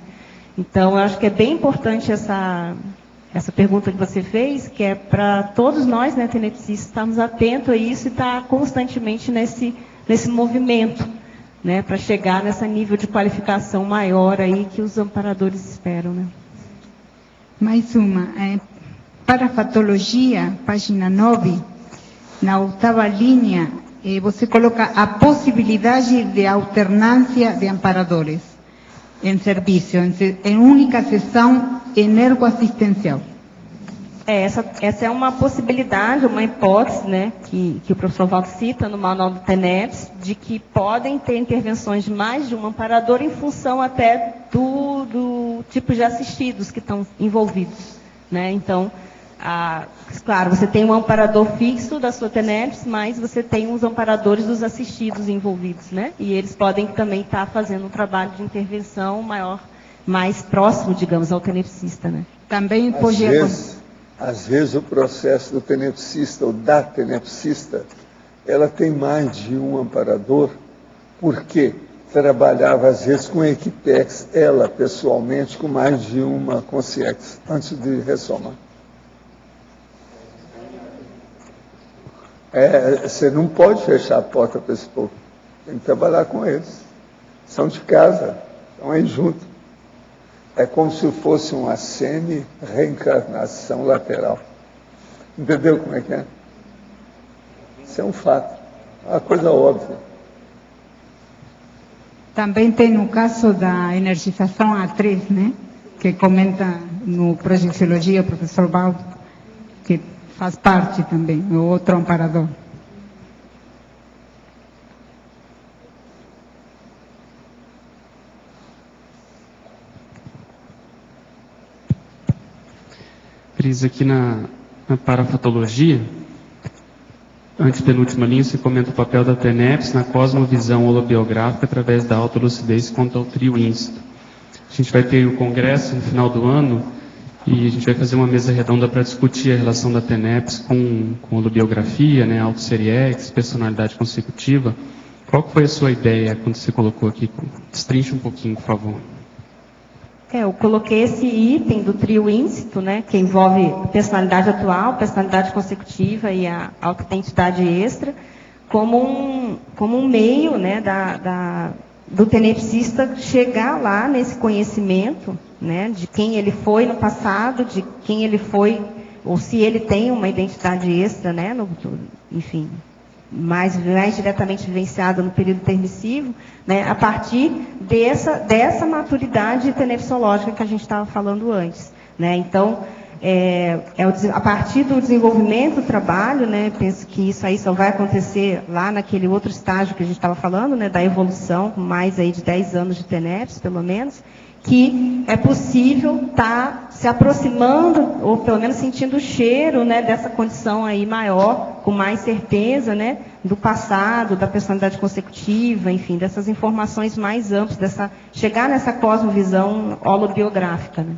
Então, eu acho que é bem importante essa pergunta que você fez, que é para todos nós, né, tenepsistas, estarmos atentos a isso e estar constantemente nesse movimento, né, para chegar nesse nível de qualificação maior aí que os amparadores esperam, né. Mais uma. Para a patologia, página 9, na 8ª linha, você coloca a possibilidade de alternância de amparadores em serviço, em única sessão energoassistencial. Essa é uma possibilidade, uma hipótese, né, que o professor Waldo cita no manual do TENEPS, de que podem ter intervenções de mais de um amparador em função até do tipo de assistidos que estão envolvidos, né? Então, claro, você tem um amparador fixo da sua TENEPS, mas você tem os amparadores dos assistidos envolvidos, né? E eles podem também estar fazendo um trabalho de intervenção mais próximo, digamos, ao tenepsista, né? Também pode... Às vezes o processo do tenepsista ou da tenepsista, ela tem mais de um amparador, porque trabalhava às vezes com equipex, ela pessoalmente com mais de uma consciex, antes de ressomar. Você não pode fechar a porta para esse povo, tem que trabalhar com eles. São de casa, estão aí junto. É como se fosse uma semi-reencarnação lateral. Entendeu como é que é? Isso é um fato, é uma coisa óbvia. Também tem o caso da energização A3, né? Que comenta no Projeciologia o professor Waldo, que faz parte também, o outro amparador. Cris, aqui na parafatologia, antepenúltima linha, você comenta o papel da TENEPS na cosmovisão holobiográfica através da autolucidez quanto ao trio íncito. A gente vai ter o congresso no final do ano e a gente vai fazer uma mesa redonda para discutir a relação da TENEPS com holobiografia, né, autossérie X, personalidade consecutiva. Qual foi a sua ideia quando você colocou aqui? Destrinche um pouquinho, por favor. Eu coloquei esse item do trio íncito, né, que envolve personalidade atual, personalidade consecutiva e a autoidentidade extra, como um meio, né, do tenepsista chegar lá nesse conhecimento, né, de quem ele foi no passado, de quem ele foi, ou se ele tem uma identidade extra, né, enfim, mais diretamente vivenciada no período permissivo, né, a partir dessa maturidade tenepsológica que a gente estava falando antes, né? Então, a partir do desenvolvimento do trabalho, né, penso que isso aí só vai acontecer lá naquele outro estágio que a gente estava falando, né, da evolução, com mais aí de 10 anos de TENEPS, pelo menos, que é possível estar se aproximando, ou pelo menos sentindo o cheiro, né, dessa condição aí maior, com mais certeza, né, do passado, da personalidade consecutiva, enfim, dessas informações mais amplas, chegar nessa cosmovisão holobiográfica, né.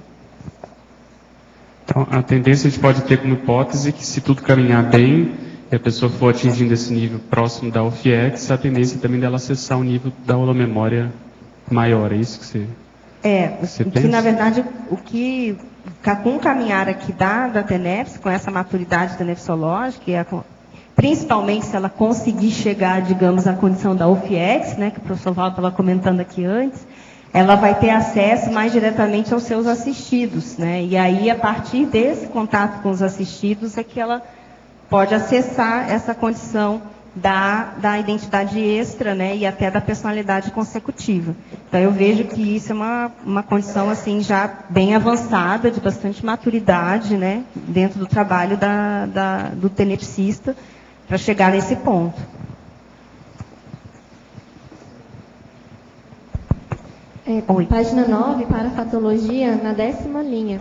Então, a tendência a gente pode ter como hipótese que se tudo caminhar bem, e a pessoa for atingindo esse nível próximo da UFIEX, a tendência também dela acessar o nível da holomemória maior, é isso que você... que na verdade, com o caminhar aqui da TENEPS, com essa maturidade tenepsológica, principalmente se ela conseguir chegar, digamos, à condição da UFIEX, né, que o professor Waldo estava comentando aqui antes, ela vai ter acesso mais diretamente aos seus assistidos, né, e aí, a partir desse contato com os assistidos, é que ela pode acessar essa condição da identidade extra, né, e até da personalidade consecutiva. Então, eu vejo que isso é uma condição assim, já bem avançada, de bastante maturidade, né, dentro do trabalho do tenepsista, para chegar nesse ponto. Página 9, parafatologia, na 10ª linha.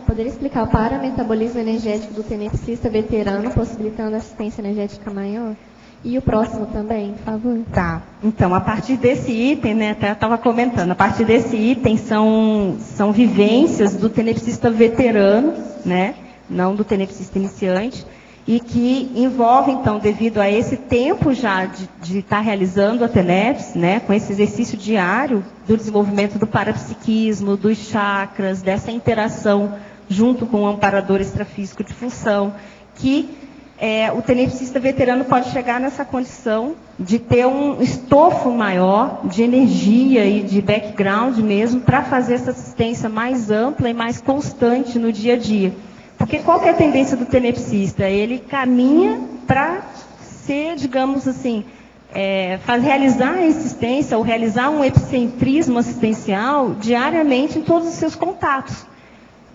Poderia explicar o parametabolismo energético do tenepsista veterano, possibilitando assistência energética maior? E o próximo também, por favor. Tá. Então, a partir desse item, né, até eu estava comentando, a partir desse item são vivências do tenepsista veterano, né, não do tenepsista iniciante, e que envolve, então, devido a esse tempo já de estar realizando a TENEPS, né, com esse exercício diário do desenvolvimento do parapsiquismo, dos chakras, dessa interação junto com o amparador extrafísico de função, que o tenepsista veterano pode chegar nessa condição de ter um estofo maior de energia e de background mesmo, para fazer essa assistência mais ampla e mais constante no dia a dia. Porque qual que é a tendência do tenepsista? Ele caminha para ser, digamos assim, realizar a assistência ou realizar um epicentrismo assistencial diariamente em todos os seus contatos.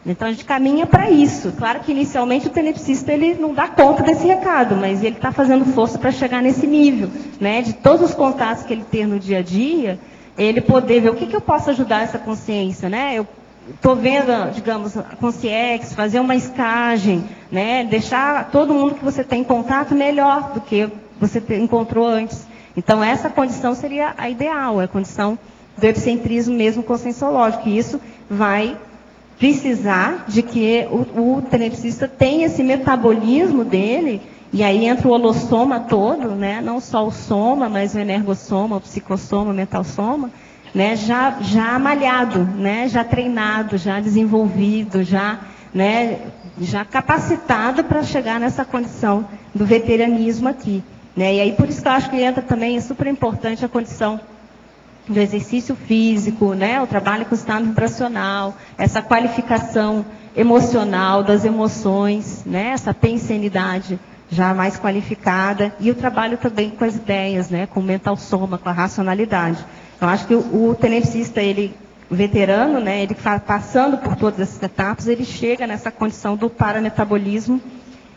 Então, a gente caminha para isso. Claro que, inicialmente, o tenepsista ele não dá conta desse recado, mas ele está fazendo força para chegar nesse nível, né, de todos os contatos que ele tem no dia a dia, ele poder ver o que eu posso ajudar essa consciência, né? Eu estou vendo, digamos, a consciex, fazer uma escagem, né, deixar todo mundo que você tem em contato melhor do que você encontrou antes. Então, essa condição seria a ideal, a condição do epicentrismo mesmo conscienciológico. E isso vai precisar de que o tenepsista tenha esse metabolismo dele, e aí entra o holossoma todo, né, não só o soma, mas o energossoma, o psicossoma, o mentalsoma, né, já malhado, né, já treinado, já desenvolvido, já capacitado para chegar nessa condição do veteranismo aqui, né? E aí por isso que eu acho que entra também, é super importante a condição do exercício físico, né, o trabalho com o estado vibracional, essa qualificação emocional das emoções, né, essa pensenidade já mais qualificada, e o trabalho também com as ideias, né, com o mental soma, com a racionalidade. Eu acho que o tenepsista, ele veterano, né, ele passando por todas essas etapas, ele chega nessa condição do parametabolismo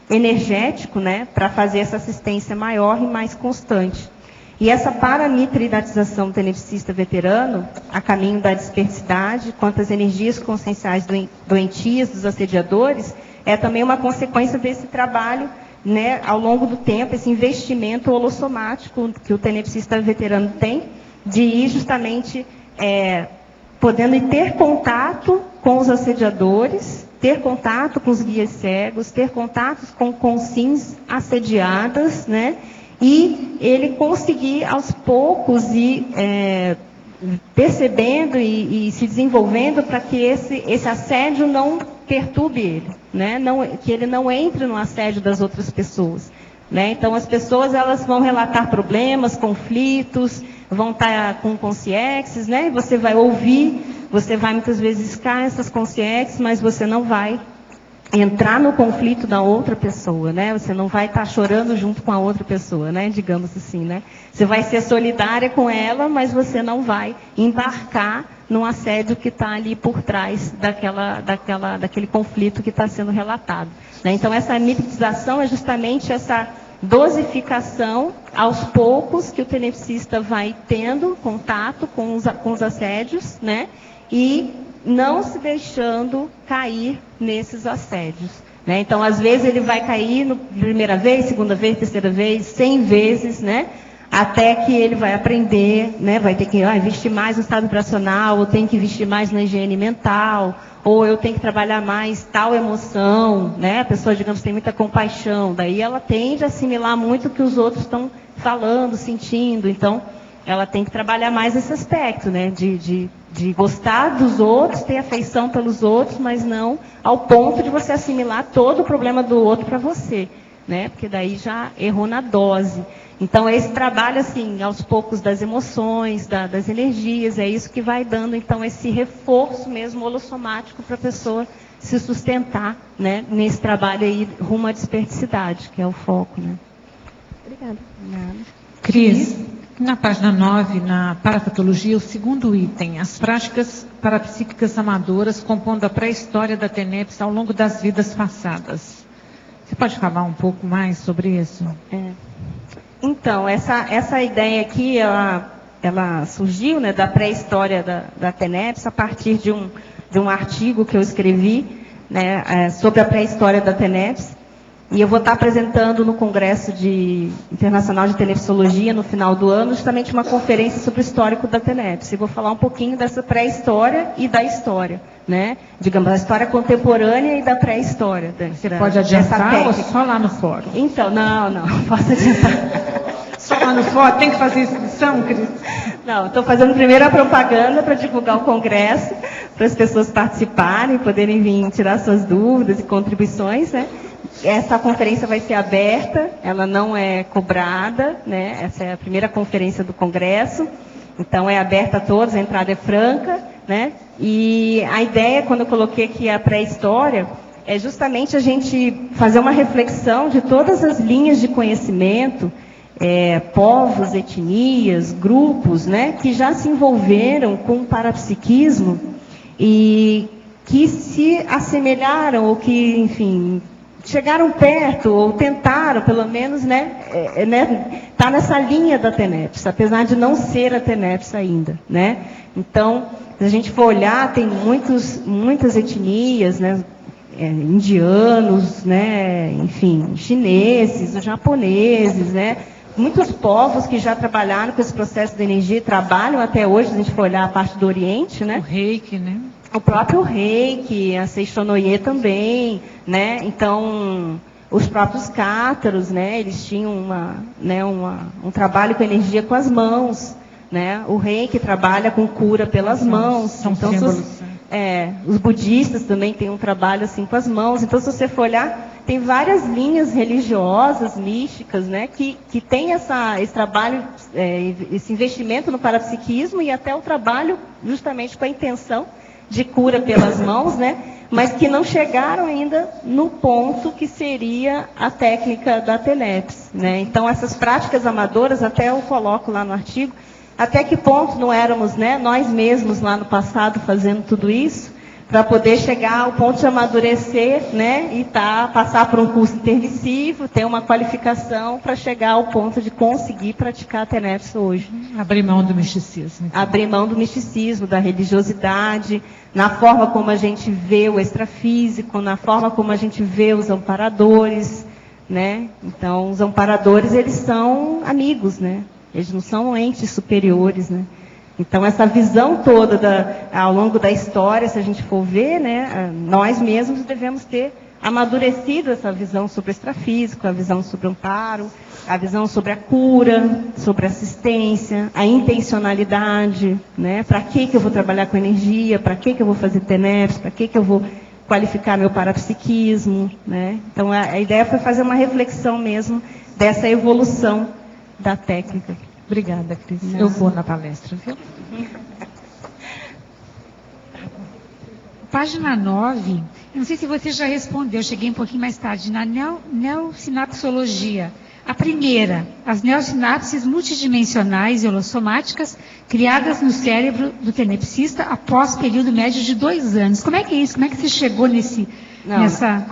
energético, né, para fazer essa assistência maior e mais constante. E essa paramitridatização do tenepsista veterano, a caminho da dispersidade, quanto às energias conscienciais doentias dos assediadores, é também uma consequência desse trabalho, né, ao longo do tempo, esse investimento holossomático que o tenepsista veterano tem, de ir justamente podendo ter contato com os assediadores, ter contato com os guias cegos, ter contatos com consins assediadas, né? E ele conseguir aos poucos ir percebendo e se desenvolvendo para que esse assédio não perturbe ele, né? Que ele não entre no assédio das outras pessoas, né? Então as pessoas elas vão relatar problemas, conflitos, vão estar com consciexes, né? E você vai ouvir, você vai muitas vezes escar essas consciexes, mas você não vai entrar no conflito da outra pessoa, né? Você não vai estar chorando junto com a outra pessoa, né? Digamos assim, né? Você vai ser solidária com ela, mas você não vai embarcar no assédio que está ali por trás daquele conflito que está sendo relatado, né? Então, essa mitização é justamente essa dosificação aos poucos que o tenepsista vai tendo contato com os assédios, né? E não se deixando cair nesses assédios, né? Então, às vezes, ele vai cair na primeira vez, segunda vez, terceira vez, 100 vezes, né? Até que ele vai aprender, né? Vai ter que investir mais no estado vibracional, ou tem que investir mais na higiene mental, ou eu tenho que trabalhar mais tal emoção, né? A pessoa, digamos, tem muita compaixão, daí ela tende a assimilar muito o que os outros estão falando, sentindo, então ela tem que trabalhar mais esse aspecto, né? De gostar dos outros, ter afeição pelos outros, mas não ao ponto de você assimilar todo o problema do outro para você, né? Porque daí já errou na dose. Então, esse trabalho, assim, aos poucos das emoções, das energias, é isso que vai dando, então, esse reforço mesmo holossomático para a pessoa se sustentar, né? Nesse trabalho aí rumo à desperticidade, que é o foco, né? Obrigada. Cris, na página 9, na parapatologia, o segundo item, as práticas parapsíquicas amadoras compondo a pré-história da TENEPS ao longo das vidas passadas. Você pode falar um pouco mais sobre isso? Então, essa ideia aqui, ela surgiu, né, da pré-história da TENEPS a partir de um artigo que eu escrevi, né, sobre a pré-história da TENEPS. E eu vou estar apresentando no Congresso Internacional de Tenepsologia, no final do ano, justamente uma conferência sobre o histórico da TENEPS. E vou falar um pouquinho dessa pré-história e da história, né? Digamos, da história contemporânea e da pré-história. Você pode adiantar ou só lá no fórum? Então, não posso adiantar. Só lá no fórum? Tem que fazer inscrição, Cris? Não, estou fazendo primeiro a propaganda para divulgar o Congresso, para as pessoas participarem, poderem vir tirar suas dúvidas e contribuições, né? Essa conferência vai ser aberta, ela não é cobrada, né? Essa é a primeira conferência do Congresso, então é aberta a todos, a entrada é franca, né? E a ideia, quando eu coloquei aqui a pré-história, é justamente a gente fazer uma reflexão de todas as linhas de conhecimento, povos, etnias, grupos, né? Que já se envolveram com o parapsiquismo e que se assemelharam, ou que, enfim, chegaram perto, ou tentaram, pelo menos, tá nessa linha da TENEPS, apesar de não ser a TENEPS ainda, né? Então, se a gente for olhar, tem muitas etnias, né? Indianos, né? Enfim, chineses, os japoneses, né? Muitos povos que já trabalharam com esse processo de energia, trabalham até hoje, se a gente for olhar a parte do Oriente, né? O Reiki, né? O próprio Reiki, a Seishonoye também, né? Então, os próprios cátaros, né? Eles tinham um trabalho com energia com as mãos, né? O Reiki trabalha com cura pelas mãos. São então, símbolos. os budistas também têm um trabalho assim com as mãos. Então, se você for olhar, tem várias linhas religiosas, místicas, né? Que tem esse trabalho, esse investimento no parapsiquismo e até o trabalho justamente com a intenção de cura pelas mãos, né? Mas que não chegaram ainda no ponto que seria a técnica da TENEPS, né? Então, essas práticas amadoras, até eu coloco lá no artigo, até que ponto não éramos, né, nós mesmos lá no passado fazendo tudo isso, para poder chegar ao ponto de amadurecer, né, e passar por um curso intermissivo, ter uma qualificação para chegar ao ponto de conseguir praticar a TENEPS hoje. Abrir mão do misticismo. Então. Abrir mão do misticismo, da religiosidade, na forma como a gente vê o extrafísico, na forma como a gente vê os amparadores, né? Então, os amparadores, eles são amigos, né? Eles não são entes superiores, né? Então, essa visão toda ao longo da história, se a gente for ver, né, nós mesmos devemos ter amadurecido essa visão sobre o extrafísico, a visão sobre o amparo, a visão sobre a cura, sobre a assistência, a intencionalidade, né? Para que eu vou trabalhar com energia? Para que eu vou fazer TENEPS? Para que eu vou qualificar meu parapsiquismo, né? Então, a ideia foi fazer uma reflexão mesmo dessa evolução da técnica. Obrigada, Cris. Eu vou na palestra, viu? Página 9, não sei se você já respondeu, eu cheguei um pouquinho mais tarde, na neossinapsologia. A primeira, as neossinapses multidimensionais e holossomáticas criadas no cérebro do tenepsista após período médio de 2 anos. Como é que é isso? Como é que você chegou nessa...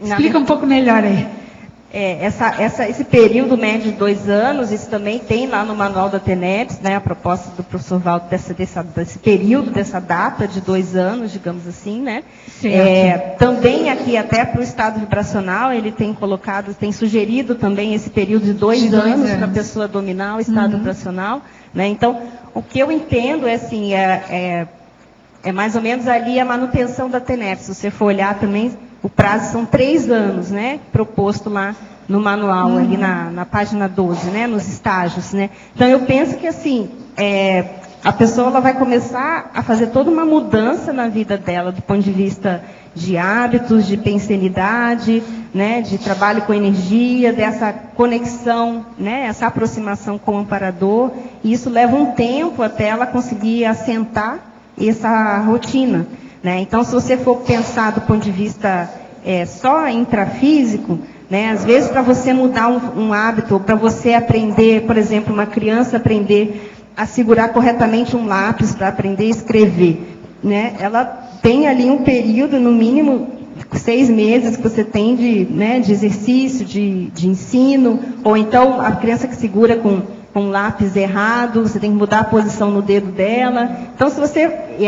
Explica um pouco melhor aí. Esse período médio de 2 anos, isso também tem lá no manual da TENEPS, né, a proposta do professor Valdo desse período, dessa data de 2 anos, digamos assim, né? Também aqui até para o estado vibracional, ele tem colocado, tem sugerido também esse período de 2 anos para a pessoa dominar o estado vibracional, né? Então, o que eu entendo é assim, é mais ou menos ali a manutenção da TENEPS. Se você for olhar também, o prazo são 3 anos, né? Proposto lá no manual, ali na página 12, né? Nos estágios, né? Então, eu penso que, assim, a pessoa ela vai começar a fazer toda uma mudança na vida dela, do ponto de vista de hábitos, de pensenidade, né? De trabalho com energia, dessa conexão, né? Essa aproximação com o amparador. E isso leva um tempo até ela conseguir assentar essa rotina, né? Então, se você for pensar do ponto de vista só intrafísico, né? Às vezes, para você mudar um hábito, para você aprender, por exemplo, uma criança aprender a segurar corretamente um lápis para aprender a escrever, né? Ela tem ali um período, no mínimo 6 meses que você tem de exercício, de ensino, ou então a criança que segura com um lápis errado, você tem que mudar a posição no dedo dela. Então,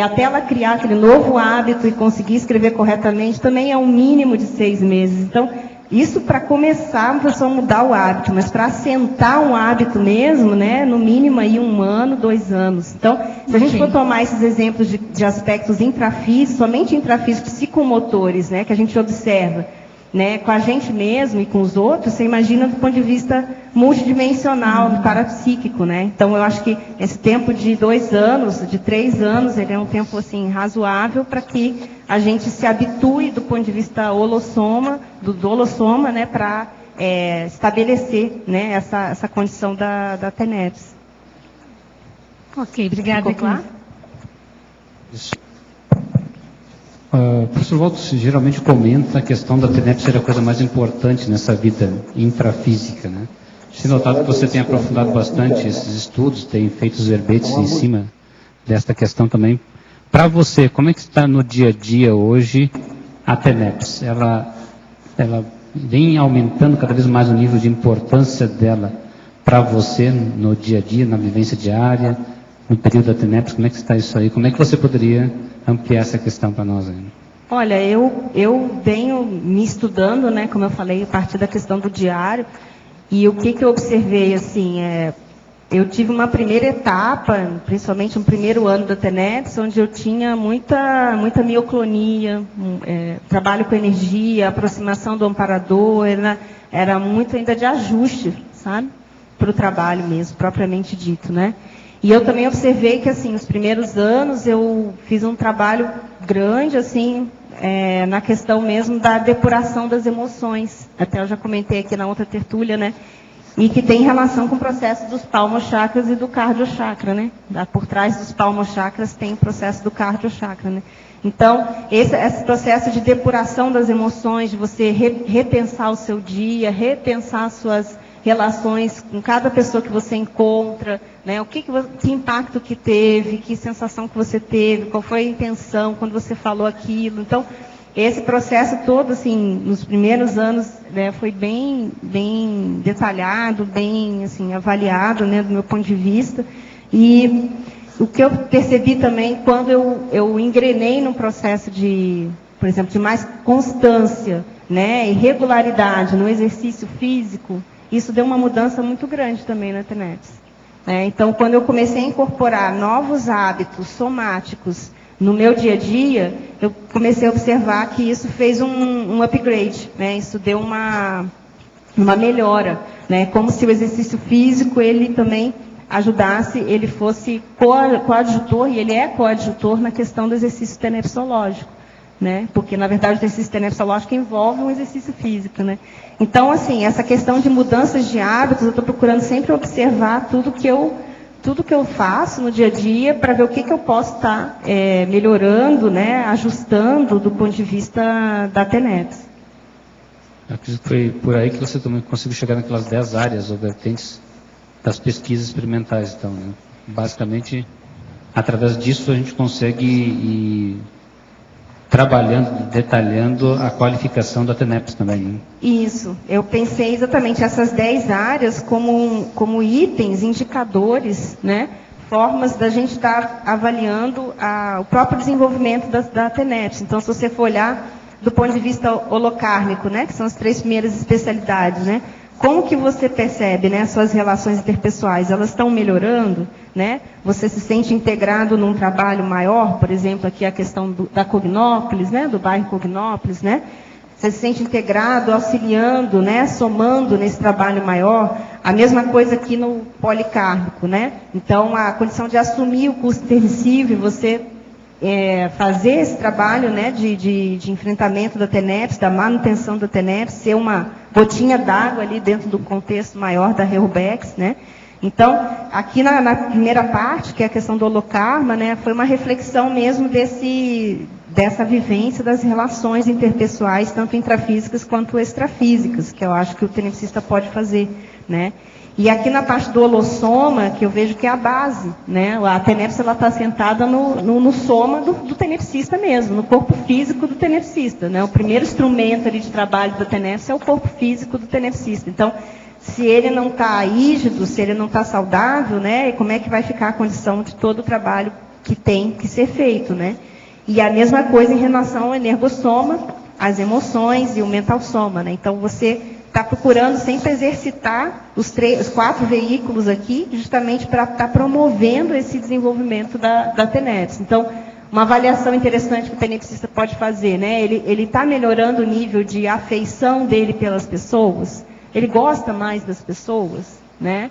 até ela criar aquele novo hábito e conseguir escrever corretamente, também é um mínimo de 6 meses. Então, isso para começar a pessoa mudar o hábito, mas para assentar um hábito mesmo, né, no mínimo aí 1 ano, 2 anos. Então, se a gente for tomar esses exemplos de aspectos intrafísicos, somente intrafísicos psicomotores, né, que a gente observa, né, com a gente mesmo e com os outros, você imagina do ponto de vista multidimensional, do parapsíquico, né? Então, eu acho que esse tempo de 2 anos, de 3 anos, ele é um tempo, assim, razoável para que a gente se habitue do ponto de vista holossoma, do holossoma, né, para estabelecer, né, essa condição da TENEPS. Ok, obrigada. Ficou claro? Isso. O professor Waldo geralmente comenta a questão da TENEPS ser a coisa mais importante nessa vida intrafísica, né? Se notado que você tem aprofundado bastante esses estudos, tem feito os verbetes em cima desta questão também. Para você, como é que está no dia a dia hoje a TENEPS? Ela vem aumentando cada vez mais o nível de importância dela para você no dia a dia, na vivência diária, no período da TENEPS? Como é que está isso aí? Como é que você poderia ampliar essa questão para nós ainda? Olha, eu venho me estudando, né, como eu falei, a partir da questão do diário, e o que eu observei, assim, eu tive uma primeira etapa, principalmente no primeiro ano da TENEPS, onde eu tinha muita mioclonia, trabalho com energia, aproximação do amparador, era muito ainda de ajuste, sabe, para o trabalho mesmo, propriamente dito, né. E eu também observei que, assim, nos primeiros anos eu fiz um trabalho grande, assim, na questão mesmo da depuração das emoções. Até eu já comentei aqui na outra tertúlia, né? E que tem relação com o processo dos palmochakras e do cardiochakra, né? Por trás dos palmochakras tem o processo do cardiochakra, né? Então, esse processo de depuração das emoções, de você repensar o seu dia, repensar as suas relações com cada pessoa que você encontra, né? Que impacto que teve, que sensação que você teve, qual foi a intenção quando você falou aquilo. Então, esse processo todo, assim, nos primeiros anos, né, foi bem detalhado, bem, assim, avaliado, né, do meu ponto de vista. E o que eu percebi também, quando eu engrenei num processo de, por exemplo, de mais constância, né, e regularidade no exercício físico, isso deu uma mudança muito grande também na TENEPS. Então, quando eu comecei a incorporar novos hábitos somáticos no meu dia a dia, eu comecei a observar que isso fez um upgrade, né? Isso deu uma melhora, né? Como se o exercício físico, ele também ajudasse, ele fosse coadjutor, e ele é coadjutor na questão do exercício tenepsológico, né? Porque, na verdade, o exercício tenepsológico envolve um exercício físico, né? Então, assim, essa questão de mudanças de hábitos, eu estou procurando sempre observar tudo que eu faço no dia a dia para ver o que eu posso estar melhorando, né, ajustando do ponto de vista da TENEPS. Acredito que foi por aí que você também conseguiu chegar naquelas 10 áreas ou vertentes das pesquisas experimentais, então, né? Basicamente, através disso a gente consegue ir trabalhando, detalhando a qualificação da TENEPS também, né? Isso. Eu pensei exatamente essas 10 áreas como itens, indicadores, né? Formas da gente estar avaliando o próprio desenvolvimento da TENEPS. Então, se você for olhar do ponto de vista holocármico, né? Que são as 3 primeiras especialidades, né? Como que você percebe, né, as suas relações interpessoais? Elas estão melhorando, né? Você se sente integrado num trabalho maior, por exemplo, aqui a questão da Cognópolis, né, do bairro Cognópolis, né? Você se sente integrado, auxiliando, né, somando nesse trabalho maior. A mesma coisa aqui no policármico, né? Então, a condição de assumir o custo intermissivo e você fazer esse trabalho, né, de enfrentamento da TENEPS, da manutenção da TENEPS, ser uma gotinha d'água ali dentro do contexto maior da Reubex, né? Então, aqui na primeira parte, que é a questão do holokarma, né, foi uma reflexão mesmo dessa vivência das relações interpessoais, tanto intrafísicas quanto extrafísicas, que eu acho que o tenepsista pode fazer, né? E aqui na parte do holossoma, que eu vejo que é a base, né? A tenepse está sentada no soma do tenepsista mesmo, no corpo físico do tenepsista, né? O primeiro instrumento ali de trabalho da tenepse é o corpo físico do tenepsista. Então, se ele não está rígido, se ele não está saudável, né? Como é que vai ficar a condição de todo o trabalho que tem que ser feito, né? E a mesma coisa em relação ao energossoma, as emoções e o mental soma, né? Então, você está procurando sempre exercitar os 4 veículos aqui, justamente para estar promovendo esse desenvolvimento da tenepse. Então, uma avaliação interessante que o tenepsista pode fazer, né? Ele está melhorando o nível de afeição dele pelas pessoas, ele gosta mais das pessoas, né?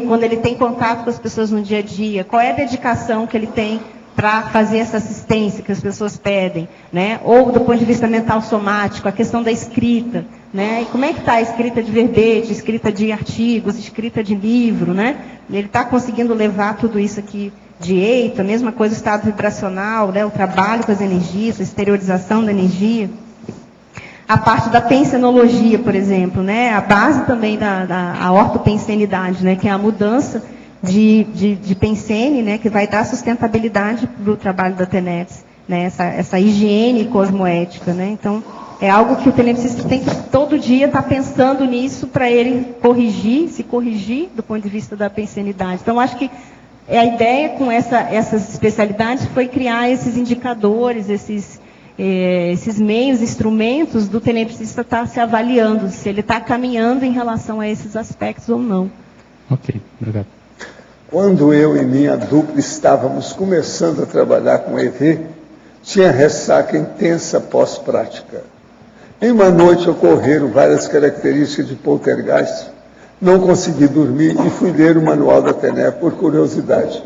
Quando ele tem contato com as pessoas no dia a dia, qual é a dedicação que ele tem para fazer essa assistência que as pessoas pedem, né? Ou do ponto de vista mental somático, a questão da escrita, né? E como é que está a escrita de verbete, escrita de artigos, escrita de livro, né? Ele está conseguindo levar tudo isso aqui direito, a mesma coisa o estado vibracional, né? O trabalho com as energias, a exteriorização da energia. A parte da pensenologia, por exemplo, né? A base também da ortopensenidade, né? Que é a mudança de pensene, né, que vai dar sustentabilidade para o trabalho da tenepse, né, essa higiene cosmoética, né? Então, é algo que o tenepsista tem que todo dia estar pensando nisso para ele se corrigir do ponto de vista da pensenidade. Então, acho que a ideia com essas especialidades foi criar esses indicadores, esses meios, instrumentos do tenepsista estar se avaliando, se ele está caminhando em relação a esses aspectos ou não. Ok, obrigado. Quando eu e minha dupla estávamos começando a trabalhar com EV, tinha ressaca intensa pós-prática. Em uma noite ocorreram várias características de poltergeist, não consegui dormir e fui ler o manual da TENEP por curiosidade.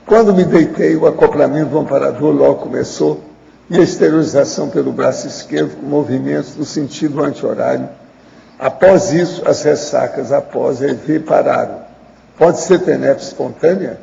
Quando me deitei, o acoplamento do amparador logo começou e a esterilização pelo braço esquerdo com movimentos no sentido anti-horário. Após isso, as ressacas após EV pararam. Pode ser tenepse espontânea?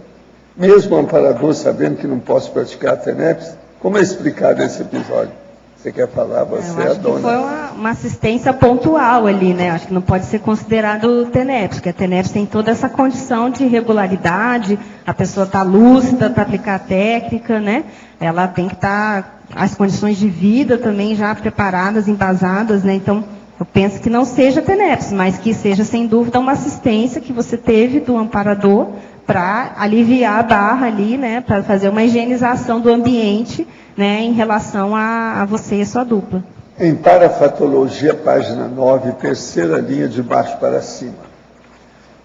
Mesmo o amparador sabendo que não posso praticar a tenepse? Como é explicado esse episódio? Você quer falar? Você é a dona. Que foi uma assistência pontual ali, né? Acho que não pode ser considerado tenepse, porque a tenepse tem toda essa condição de regularidade, a pessoa está lúcida para aplicar a técnica, né? Ela tem que estar, as condições de vida também já preparadas, embasadas, né? Então, eu penso que não seja tenepse, mas que seja, sem dúvida, uma assistência que você teve do amparador para aliviar a barra ali, né, para fazer uma higienização do ambiente, né, em relação a você e a sua dupla. Em Parafatologia, página 9, terceira linha de baixo para cima.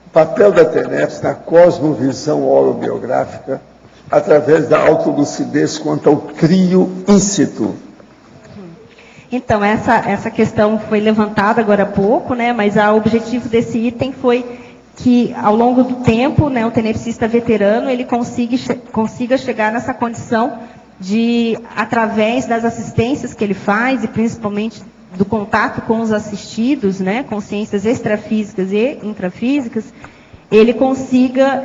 O papel da tenepse na cosmovisão holobiográfica através da autolucidez quanto ao trio in situ. Então, essa questão foi levantada agora há pouco, né, mas o objetivo desse item foi que, ao longo do tempo, né, o tenepsista veterano ele consiga chegar nessa condição de, através das assistências que ele faz, e principalmente do contato com os assistidos, né, consciências extrafísicas e intrafísicas, ele consiga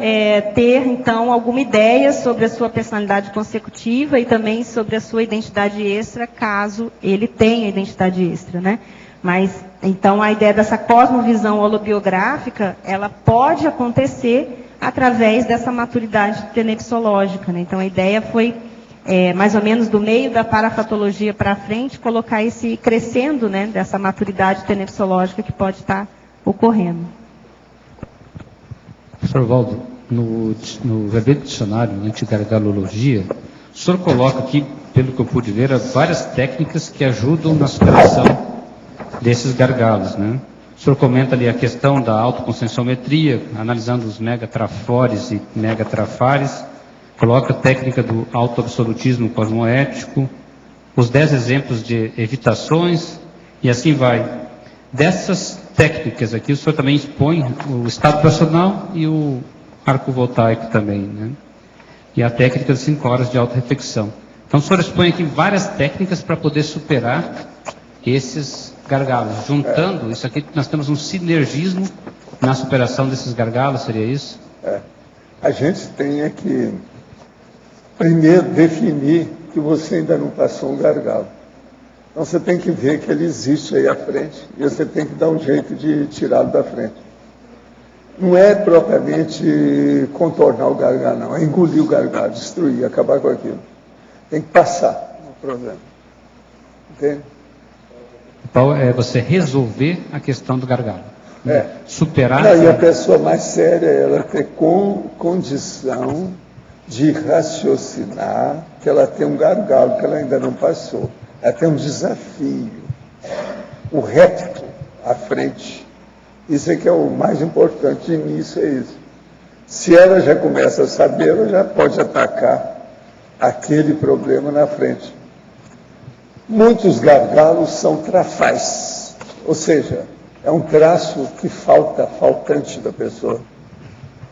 ter, então, alguma ideia sobre a sua personalidade consecutiva e também sobre a sua identidade extra, caso ele tenha identidade extra, né? Mas, então, a ideia dessa cosmovisão holobiográfica, ela pode acontecer através dessa maturidade tenepsológica, né? Então, a ideia foi, mais ou menos do meio da parafatologia para frente, colocar esse crescendo, né, dessa maturidade tenepsológica que pode estar ocorrendo. Professor Valdo, no verbete dicionário antigargalologia, o senhor coloca aqui, pelo que eu pude ver, várias técnicas que ajudam na superação desses gargalos, né? O senhor comenta ali a questão da autoconscienciometria, analisando os megatrafores e megatrafares, coloca a técnica do autoabsolutismo cosmoético, os 10 exemplos de evitações, e assim vai. Dessas técnicas aqui, o senhor também expõe o estado personal e o arco voltaico também, né? E a técnica de 5 horas de autorreflexão. Então, o senhor expõe aqui várias técnicas para poder superar esses gargalos. Juntando isso aqui, nós temos um sinergismo na superação desses gargalos, seria isso? A gente tem que, primeiro, definir que você ainda não passou um gargalo. Então você tem que ver que ele existe aí à frente e você tem que dar um jeito de tirá-lo da frente. Não é propriamente contornar o gargalo, não. É engolir o gargalo, destruir, acabar com aquilo. Tem que passar o problema. Entende? Então, é você resolver a questão do gargalo. Superar. Não, e a pessoa mais séria, ela ter condição de raciocinar que ela tem um gargalo que ela ainda não passou. Ela tem um desafio. O reto à frente. Isso é que é o mais importante de início, é isso. Se ela já começa a saber, ela já pode atacar aquele problema na frente. Muitos gargalos são trafais, ou seja, é um traço que faltante da pessoa.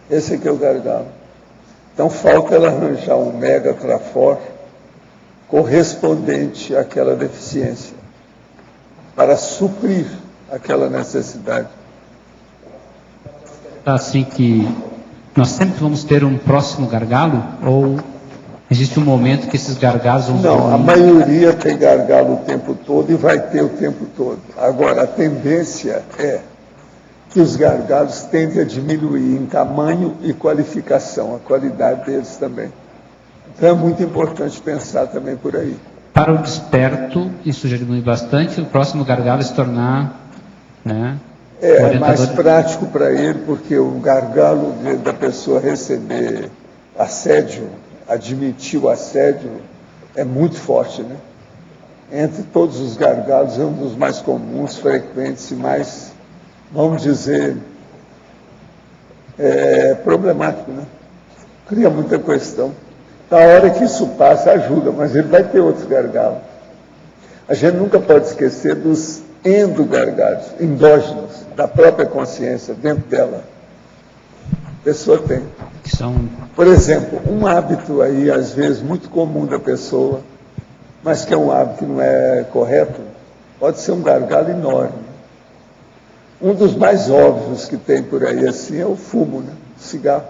Esse aqui é o gargalo. Então falta ela arranjar um mega trafor correspondente àquela deficiência, para suprir aquela necessidade. Assim que nós sempre vamos ter um próximo gargalo, ou existe um momento que esses gargalos vão... Não, a maioria tem gargalo o tempo todo e vai ter o tempo todo. Agora, a tendência é que os gargalos tendem a diminuir em tamanho e qualificação, a qualidade deles também. Então é muito importante pensar também por aí. Para o desperto, isso já diminui bastante, o próximo gargalo se tornar... né, é mais prático para ele, porque o gargalo da pessoa receber assédio, admitir o assédio, é muito forte, né? Entre todos os gargalos, é um dos mais comuns, frequentes e mais, vamos dizer, problemático, né? Cria muita questão. Na hora que isso passa, ajuda, mas ele vai ter outros gargalos. A gente nunca pode esquecer dos endogargalos, endógenos, da própria consciência, dentro dela. A pessoa tem. Por exemplo, um hábito aí, às vezes, muito comum da pessoa, mas que é um hábito que não é correto, pode ser um gargalo enorme. Um dos mais óbvios que tem por aí assim é o fumo, né? O cigarro.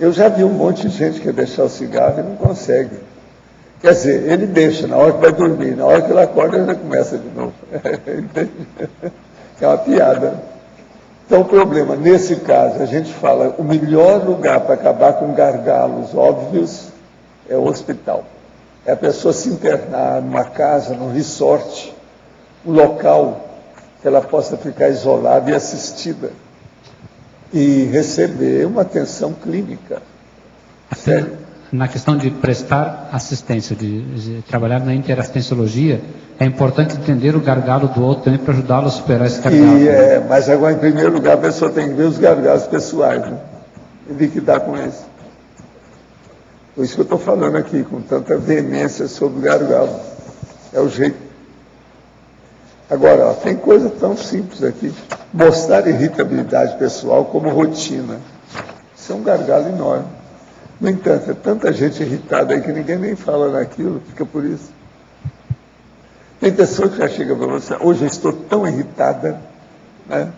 Eu já vi um monte de gente que quer deixar o cigarro e não consegue. Quer dizer, ele deixa na hora que vai dormir, na hora que ele acorda ele já começa de novo. É uma piada. Então o problema, nesse caso, a gente fala, o melhor lugar para acabar com gargalos óbvios é o hospital. É a pessoa se internar numa casa, num resort, um local que ela possa ficar isolada e assistida e receber uma atenção clínica. Sério. Na questão de prestar assistência, de trabalhar na interassistenciologia, é importante entender o gargalo do outro também para ajudá-lo a superar esse gargalo. Mas agora, em primeiro lugar, a pessoa tem que ver os gargalos pessoais, né? E liquidar com isso. Por isso que eu estou falando aqui, com tanta veemência sobre o gargalo. É o jeito. Agora, ó, tem coisa tão simples aqui. Mostrar irritabilidade pessoal como rotina. Isso é um gargalo enorme. No entanto, é tanta gente irritada aí que ninguém nem fala naquilo, fica por isso. Tem pessoa que já chega para você, hoje eu estou tão irritada, né?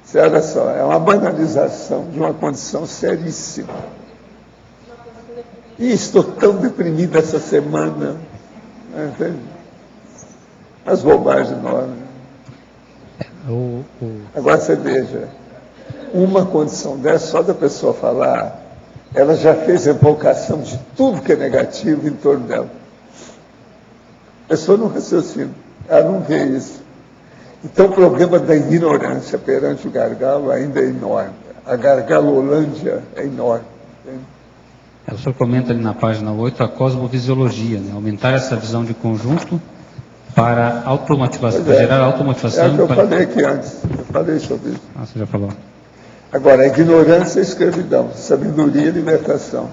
Você olha só, é uma banalização de uma condição seríssima. E estou tão deprimida essa semana. Né? Entende? As bobagens enormes. Agora você veja, uma condição dessa, só da pessoa falar, ela já fez evocação de tudo que é negativo em torno dela. A pessoa não raciocina, ela não vê isso. Então o problema da ignorância perante o gargalo ainda é enorme. A gargalolândia é enorme. Entende? O senhor comenta ali na página 8 a cosmovisiologia, né? Aumentar essa visão de conjunto para automotivação, para gerar automotivação. É o que eu falei aqui antes, eu falei sobre isso. Você já falou. Agora, a ignorância é escravidão, sabedoria é libertação.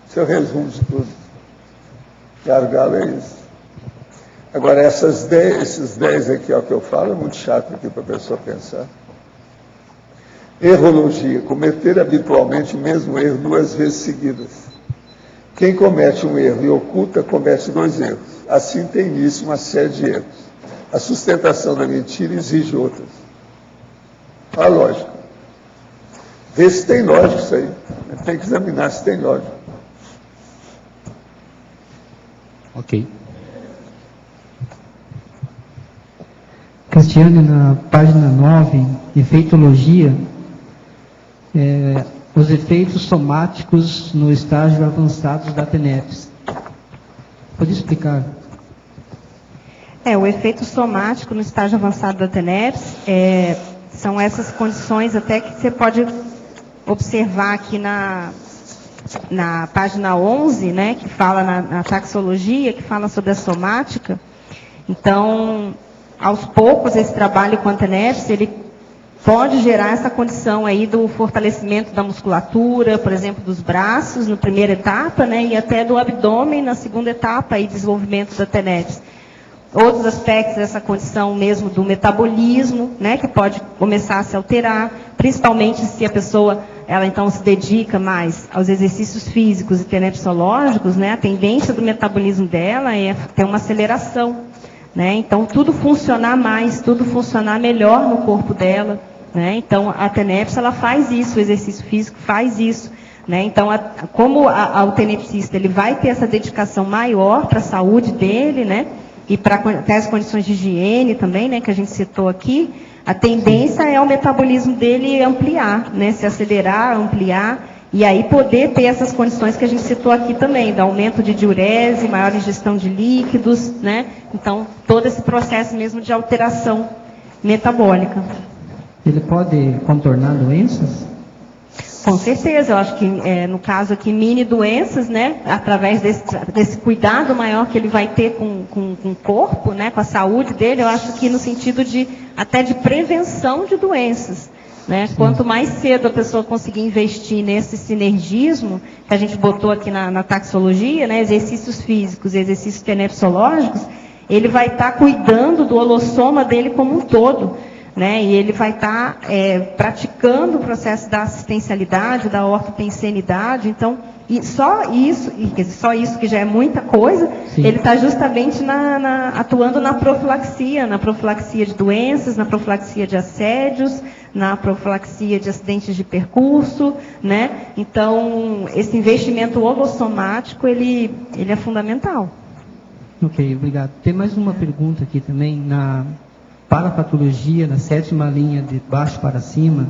Esse é o resumo de tudo. Gargalo é isso. Agora, esses 10 aqui, ó, que eu falo, é muito chato aqui para a pessoa pensar. Errologia, cometer habitualmente o mesmo erro 2 vezes seguidas. Quem comete um erro e oculta, comete 2 erros. Assim tem início uma série de erros. A sustentação da mentira exige outras. A lógica. Vê se tem lógica isso aí. Tem que examinar se tem lógica. Ok. Cristiane, na página 9, efeitologia, os efeitos somáticos no estágio avançado da TENEPS. Pode explicar? O efeito somático no estágio avançado da TENEPS são essas condições até que você pode observar aqui na página 11, né, que fala na taxologia, que fala sobre a somática. Então, aos poucos, esse trabalho com a TENEPS, ele pode gerar essa condição aí do fortalecimento da musculatura, por exemplo, dos braços, na primeira etapa, né, e até do abdômen na segunda etapa, aí, desenvolvimento da TENEPS. Outros aspectos dessa condição mesmo do metabolismo, né, que pode começar a se alterar, principalmente se a pessoa, ela então se dedica mais aos exercícios físicos e tenepsológicos, né, a tendência do metabolismo dela é ter uma aceleração, né, então tudo funcionar mais, tudo funcionar melhor no corpo dela, né, então a TENEPS, ela faz isso, o exercício físico faz isso, né, então como o tenepsista, ele vai ter essa dedicação maior para a saúde dele, né, e para até as condições de higiene também, né, que a gente citou aqui, a tendência é o metabolismo dele ampliar, né, se acelerar, ampliar, e aí poder ter essas condições que a gente citou aqui também, do aumento de diurese, maior ingestão de líquidos, né, então todo esse processo mesmo de alteração metabólica. Ele pode contornar doenças? Com certeza, eu acho que no caso aqui, mini doenças, né, através desse cuidado maior que ele vai ter com o corpo, né, com a saúde dele, eu acho que no sentido até de prevenção de doenças, né, quanto mais cedo a pessoa conseguir investir nesse sinergismo, que a gente botou aqui na taxologia, né, exercícios físicos e exercícios tenepsológicos, ele vai estar cuidando do holossoma dele como um todo, né, e ele vai estar praticando o processo da assistencialidade, da ortopensenidade, então, só isso que já é muita coisa, sim, ele está justamente atuando na profilaxia de doenças, na profilaxia de assédios, na profilaxia de acidentes de percurso, né, então, esse investimento holossomático, ele é fundamental. Ok, obrigado. Tem mais uma pergunta aqui também, para a patologia, na 7ª linha de baixo para cima,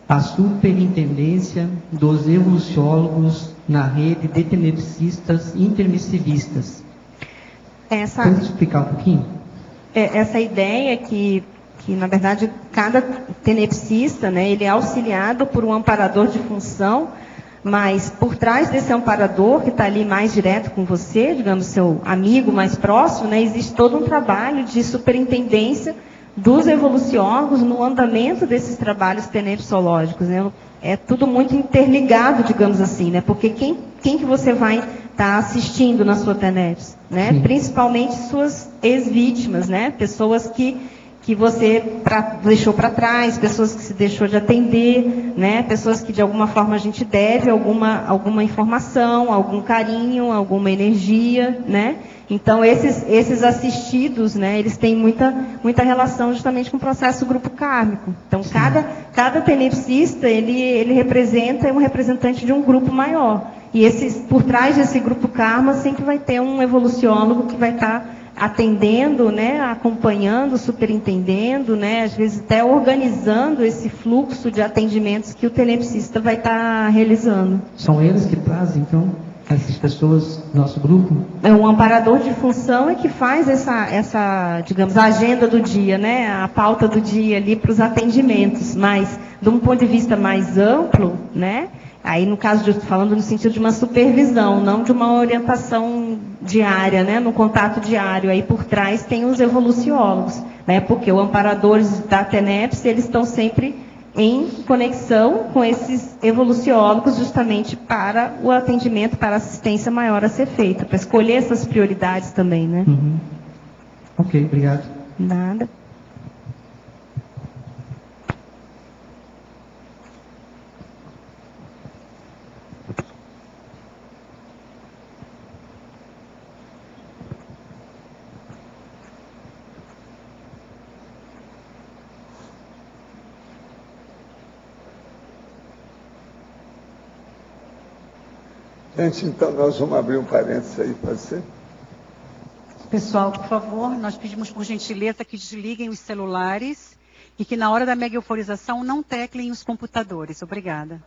a superintendência dos evoluciólogos na rede de tenepsistas intermissivistas. Pode explicar um pouquinho? Essa ideia que na verdade, cada tenepsista, né, ele é auxiliado por um amparador de função, mas por trás desse amparador, que está ali mais direto com você, digamos, seu amigo mais próximo, né, existe todo um trabalho de superintendência dos evoluciólogos no andamento desses trabalhos tenepsológicos, né? É tudo muito interligado, digamos assim, né? Porque quem que você vai estar assistindo na sua TENEPS, né? Sim. Principalmente suas ex-vítimas, né? Pessoas que você deixou para trás, pessoas que se deixou de atender, né? Pessoas que de alguma forma a gente deve alguma informação, algum carinho, alguma energia, né? Então esses assistidos, né? Eles têm muita relação justamente com o processo grupo kármico. Então cada tenepsista ele representa um representante de um grupo maior. E por trás desse grupo karma sempre vai ter um evoluciólogo que vai estar atendendo, né, acompanhando, superintendendo, né, às vezes até organizando esse fluxo de atendimentos que o tenepsista vai estar realizando. São eles que trazem, então, essas pessoas do nosso grupo? Um amparador de função é que faz essa, digamos, a agenda do dia, né, a pauta do dia ali para os atendimentos, mas de um ponto de vista mais amplo, né, aí no caso falando no sentido de uma supervisão, não de uma orientação diária, né, no contato diário, aí por trás tem os evoluciólogos, né, porque os amparadores da TENEPS, eles estão sempre em conexão com esses evoluciólogos justamente para o atendimento, para a assistência maior a ser feita, para escolher essas prioridades também, né. Uhum. Ok, obrigado. Nada. Gente, então nós vamos abrir um parênteses aí, pode ser? Pessoal, por favor, nós pedimos por gentileza que desliguem os celulares e que na hora da mega euforização não teclem os computadores. Obrigada.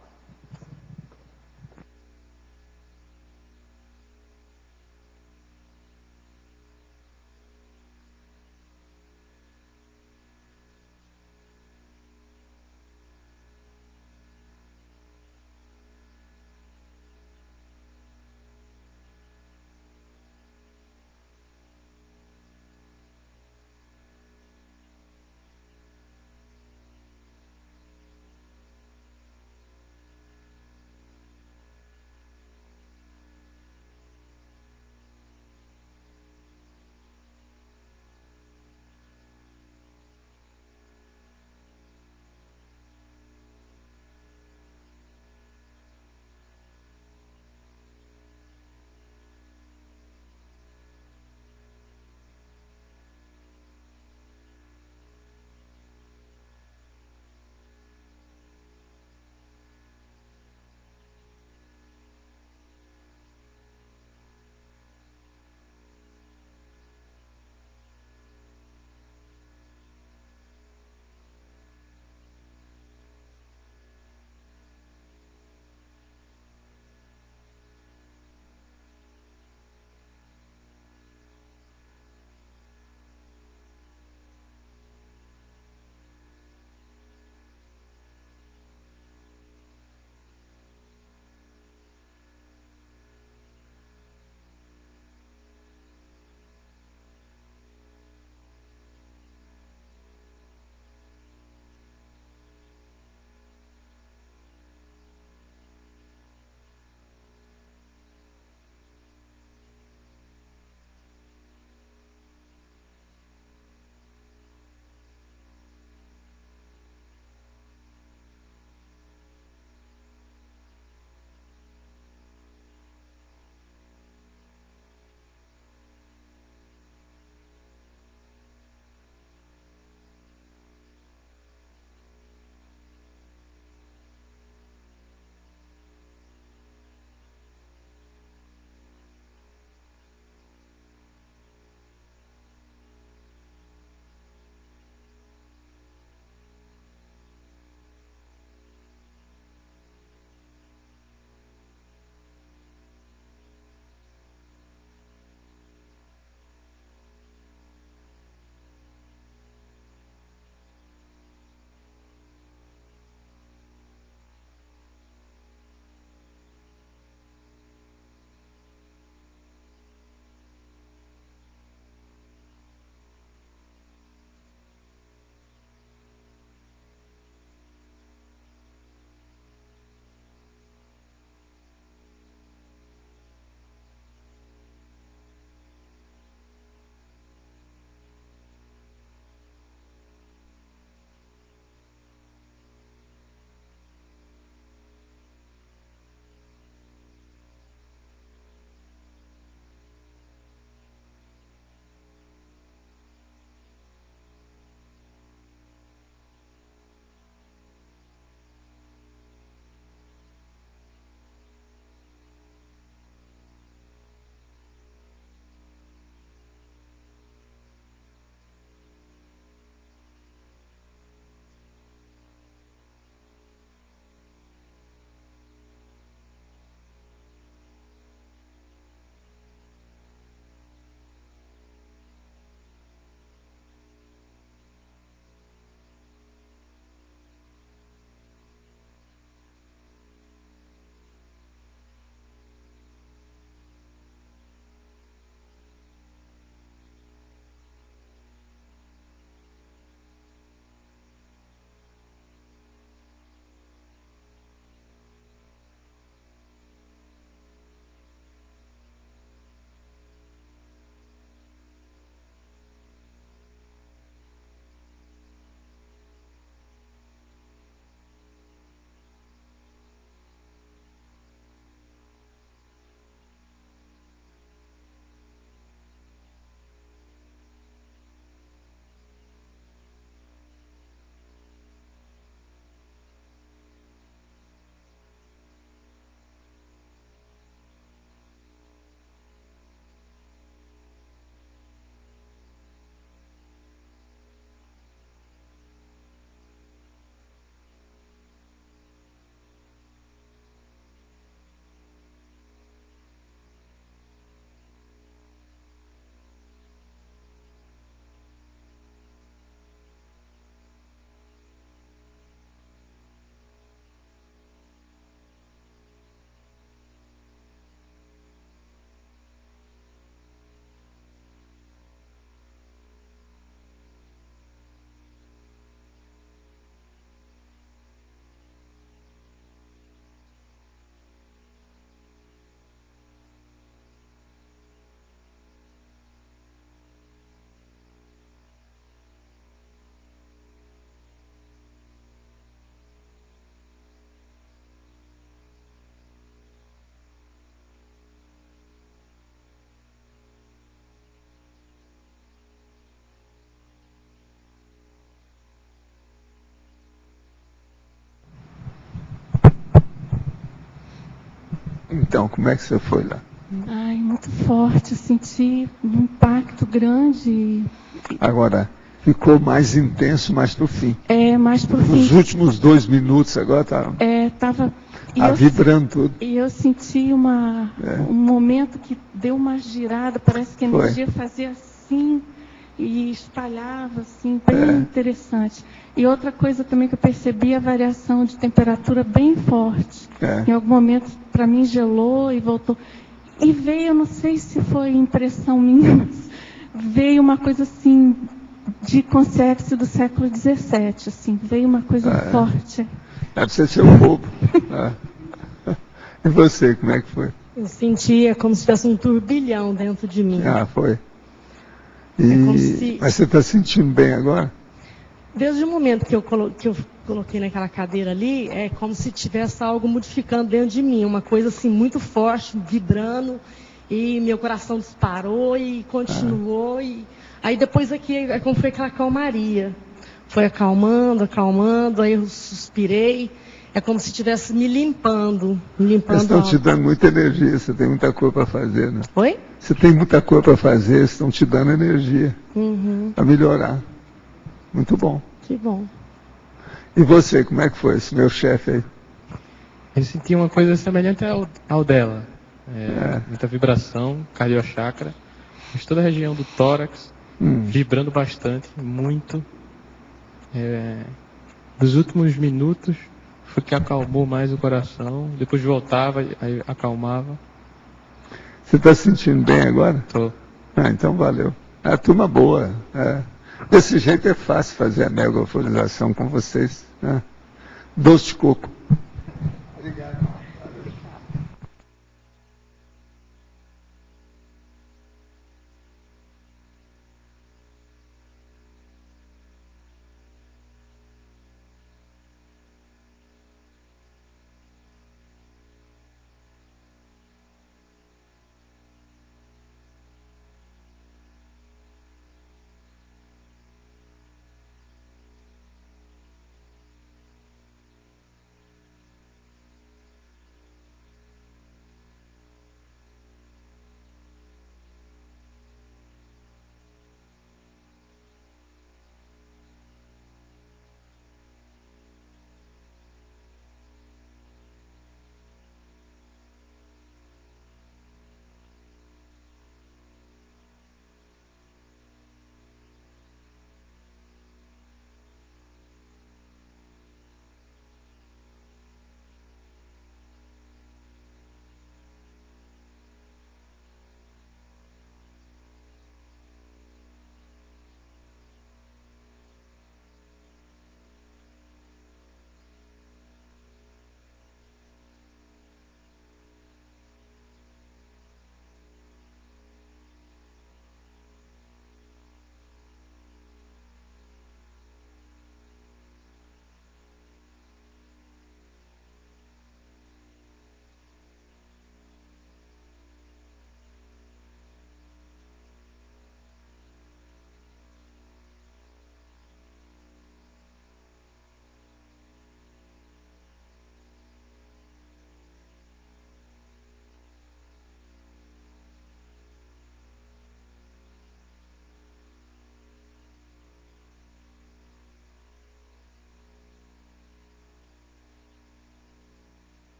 Então, como é que você foi lá? Ai, muito forte, eu senti um impacto grande. Agora, ficou mais intenso mais pro fim. Mais pro fim. Nos últimos 2 minutos agora tá tava... vibrando tudo. E eu senti um momento que deu uma girada, parece que a energia fazia assim e espalhava assim, bem interessante. E outra coisa também que eu percebi, a variação de temperatura bem forte. Em algum momento, para mim, gelou e voltou. E veio, eu não sei se foi impressão minha, mas veio uma coisa assim, de consciência do século XVII, assim, veio uma coisa forte. Deve ser seu bobo. E você, como é que foi? Eu sentia como se tivesse um turbilhão dentro de mim. Foi. Mas você está sentindo bem agora? Desde o momento que eu coloquei naquela cadeira ali, é como se tivesse algo modificando dentro de mim, uma coisa assim muito forte, vibrando, e meu coração disparou e continuou. E aí depois aqui é como foi aquela calmaria. Foi acalmando, aí eu suspirei. É como se estivesse me limpando. Eles estão te dando muita energia, você tem muita coisa para fazer, né? Oi? Você tem muita coisa para fazer, eles estão te dando energia para melhorar. Muito bom. Que bom. E você, como é que foi esse meu chefe aí? Eu senti uma coisa semelhante ao dela. Muita vibração, cardiochakra, mas toda a região do tórax, vibrando bastante, muito. Nos últimos minutos, foi que acalmou mais o coração, depois voltava, aí acalmava. Você está se sentindo bem agora? Tô. Então valeu. É a turma boa. Desse jeito é fácil fazer a neurofonização com vocês. Doce de coco. Obrigado.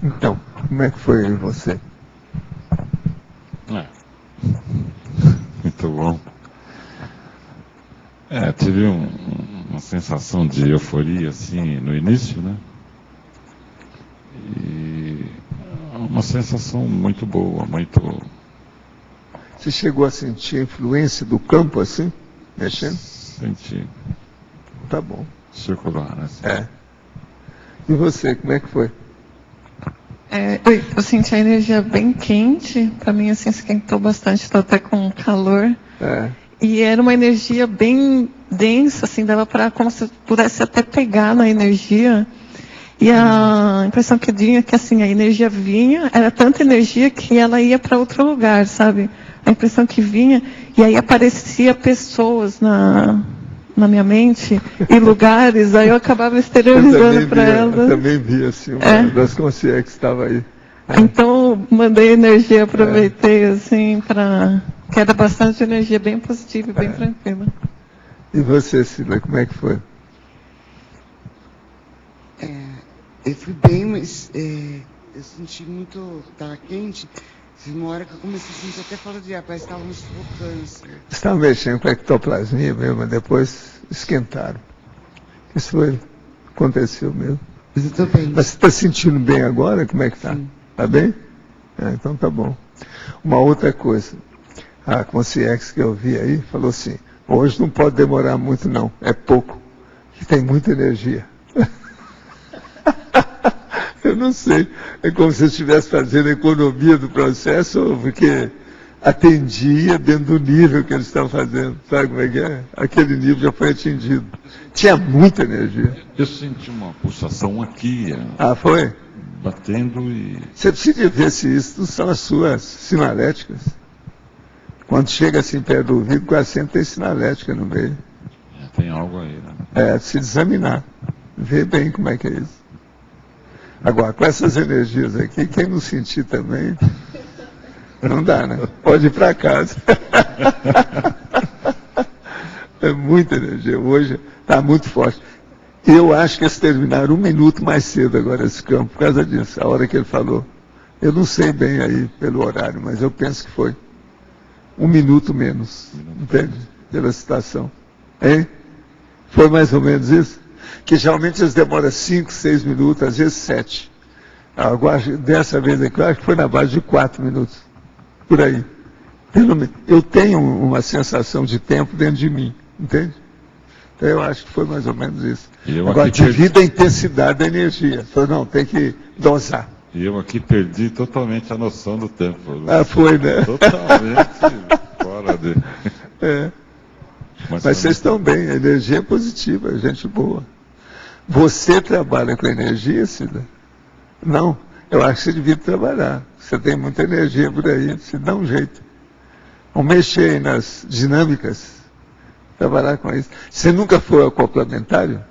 Então, como é que foi você? Muito bom. Tive uma sensação de euforia, assim, no início, né? E uma sensação muito boa, muito... Você chegou a sentir a influência do campo, assim, mexendo? Senti. Tá bom. Circular, né? É. E você, como é que foi? Eu senti a energia bem quente, para mim assim, esquentou bastante, estou até com calor. E era uma energia bem densa, assim, dava para como se pudesse até pegar na energia. E a impressão que eu tinha é que assim, a energia vinha, era tanta energia que ela ia para outro lugar, sabe? A impressão que vinha, e aí aparecia pessoas na minha mente, e lugares, aí eu acabava exteriorizando para elas. Eu também vi, assim, uma das consciências que estava aí. Então, mandei energia, aproveitei, assim, que era bastante energia, bem positiva e bem tranquila. E você, Cila, como é que foi? Eu fui bem, mas eu senti muito, estava quente. Teve uma hora que eu comecei a sentir até falta de ar, parece que estava me sufocando. Assim. Você estava mexendo com a ectoplasmia mesmo, mas depois esquentaram. Isso aconteceu mesmo. Mas eu estou bem. Mas você está sentindo bem agora? Como é que está? Está bem? Então tá bom. Uma outra coisa. A consciência que eu vi aí falou assim, hoje não pode demorar muito não, é pouco, que tem muita energia. Eu não sei, é como se eu estivesse fazendo a economia do processo, porque atendia dentro do nível que eles estão fazendo, sabe como é que é? Aquele nível já foi atingido. Tinha muita energia. Eu senti uma pulsação aqui. Foi? Batendo e... Você precisa ver se isso são as suas sinaléticas. Quando chega assim perto do ouvido, quase sempre tem sinalética no meio. Tem algo aí, né? Se examinar, ver bem como é que é isso. Agora, com essas energias aqui, quem não sentir também, não dá, né? Pode ir para casa. É muita energia. Hoje está muito forte. Eu acho que eles terminaram 1 minuto mais cedo agora esse campo, por causa disso, a hora que ele falou. Eu não sei bem aí pelo horário, mas eu penso que foi 1 minuto menos, entende? Pela situação. Hein? Foi mais ou menos isso? Que geralmente eles demoram 5, 6 minutos, às vezes 7. Agora, dessa vez aqui, eu acho que foi na base de 4 minutos. Por aí. Eu tenho uma sensação de tempo dentro de mim, entende? Então eu acho que foi mais ou menos isso. Agora, devido à intensidade da energia. Falei, não, tem que dosar. E eu aqui perdi totalmente a noção do tempo. Foi, né? Totalmente fora de... Mas vocês estão bem, a energia é positiva, gente boa. Você trabalha com energia, Cida? Não, eu acho que você devia trabalhar. Você tem muita energia por aí, se dá um jeito. Vamos mexer aí nas dinâmicas, trabalhar com isso. Você nunca foi ao complementário?